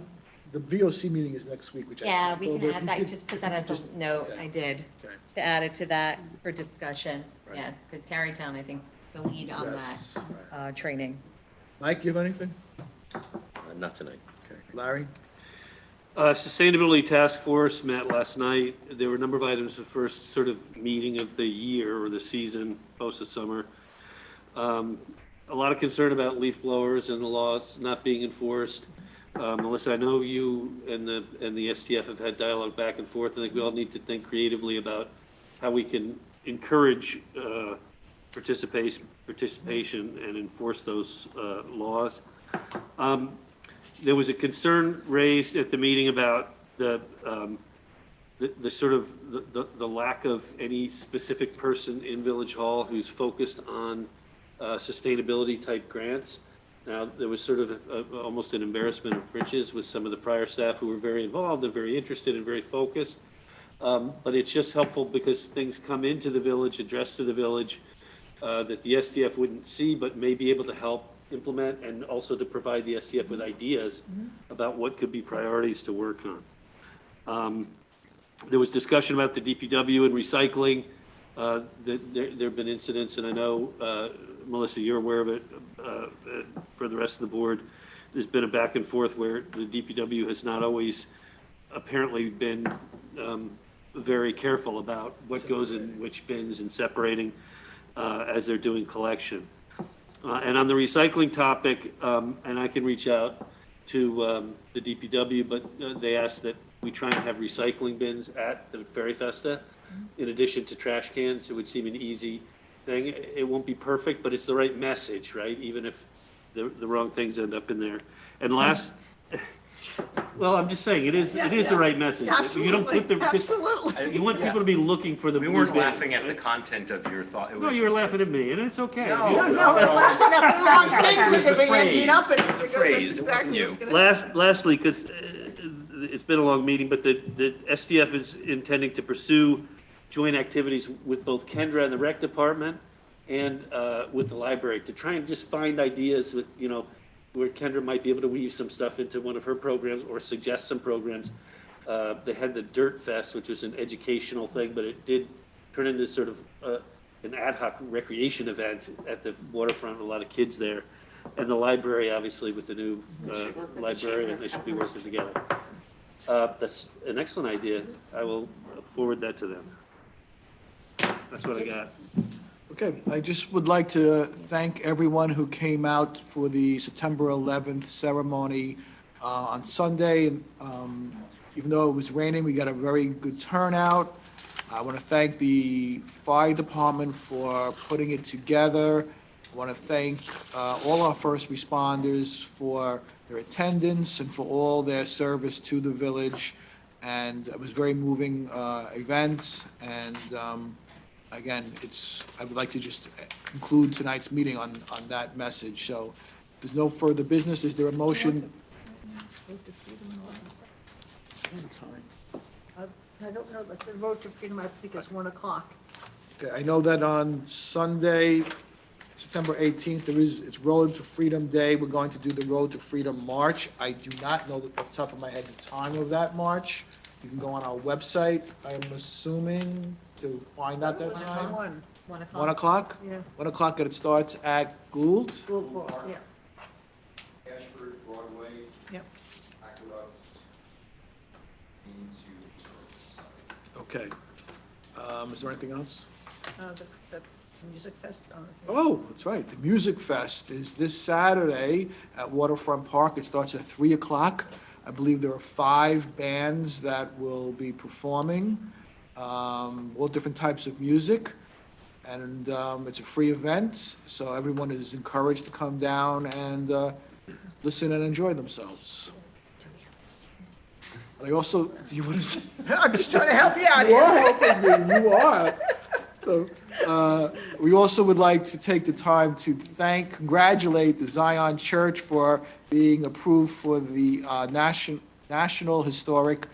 the VOC meeting is next week, which I. Yeah, we well, can if add you that, could- just put if that you as could a note, yeah. I did, Okay. to add it to that for discussion, Right. yes, because Tarrytown, I think, the lead on Yes, that training. Mike, you have anything? not tonight. Okay. Larry? Sustainability Task Force met last night. There were a number of items, the first sort of meeting of the year or the season, post the summer. A lot of concern about leaf blowers and the laws not being enforced. Melissa, I know you and the STF have had dialogue back and forth. I think we all need to think creatively about how we can encourage participation and enforce those laws. There was a concern raised at the meeting about the sort of the lack of any specific person in Village Hall who's focused on sustainability type grants. Now, there was sort of almost an embarrassment of riches with some of the prior staff who were very involved and very interested and very focused. But it's just helpful because things come into the village, addressed to the village, that the STF wouldn't see, but may be able to help implement, and also to provide the STF with ideas about what could be priorities to work on. There was discussion about the DPW and recycling. There have been incidents, and I know, Melissa, you're aware of it. For the rest of the board, there's been a back and forth where the DPW has not always apparently been very careful about what goes in which bins and separating as they're doing collection. And on the recycling topic, and I can reach out to the DPW, but they asked that we try and have recycling bins at the Ferry Festa in addition to trash cans. It would seem an easy thing. It won't be perfect, but it's the right message, right? Even if the wrong things end up in there. And last, well, I'm just saying, it is the right message. You don't put the, Absolutely. you want people to be looking for the We blue weren't bin, laughing at the right? content of your thought. It No, was- you were laughing at me, and it's okay. No, we're laughing at the wrong things that are being ended up in. It was the phrase, it wasn't you. Lastly, because it's been a long meeting, but the SDF is intending to pursue joint activities with both Kendra and the rec department and with the library to try and just find ideas with, where Kendra might be able to weave some stuff into one of her programs or suggest some programs. They had the Dirt Fest, which was an educational thing, but it did turn into sort of an ad hoc recreation event at the waterfront, a lot of kids there. And the library, obviously, with the new librarian, they should be working together. That's an excellent idea. I will forward that to them. That's what I got. Okay, I just would like to thank everyone who came out for the September 11th ceremony on Sunday. Even though it was raining, we got a very good turnout. I want to thank the fire department for putting it together. I want to thank all our first responders for their attendance and for all their service to the village. And it was a very moving event. And again, I would like to just conclude tonight's meeting on that message. So if there's no further business. Is there a motion? I don't know, but the vote to freedom, I think is 1 o'clock. Okay, I know that on Sunday, September 18th, it's Road to Freedom Day. We're going to do the Road to Freedom March. I do not know off the top of my head the time of that march. You can go on our website, I'm assuming, to find out that time. 1 o'clock. 1 o'clock? Yeah. 1 o'clock, and it starts at Gould. Gould Park, yeah. Ashford, Broadway, Yep. Aqueducts, into Service. Okay. Is there anything else? The music fest. Oh, that's right. The Music Fest is this Saturday at Waterfront Park. It starts at 3 o'clock. I believe there are 5 bands that will be performing, all different types of music. And it's a free event, so everyone is encouraged to come down and listen and enjoy themselves. I also, do you want to say? I'm just trying to help you out You are here. helping me, you are. So, we also would like to take the time to congratulate the Zion Church for being approved for the National Historic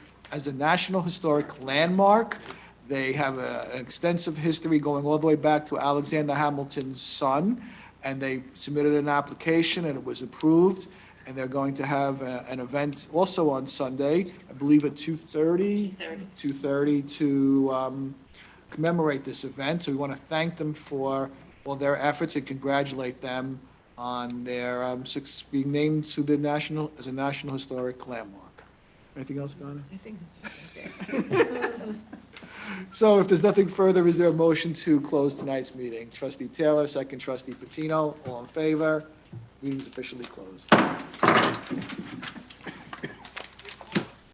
Landmark. They have an extensive history going all the way back to Alexander Hamilton's son, and they submitted an application and it was approved. And they're going to have an event also on Sunday, I believe at 2:30? 2:30 to commemorate this event. So we want to thank them for all their efforts and congratulate them on their being named to the as a National Historic Landmark. Anything else, Donna? I think that's okay. So if there's nothing further, is there a motion to close tonight's meeting? Trustee Taylor, second trustee Patino, all in favor? Meeting's officially closed.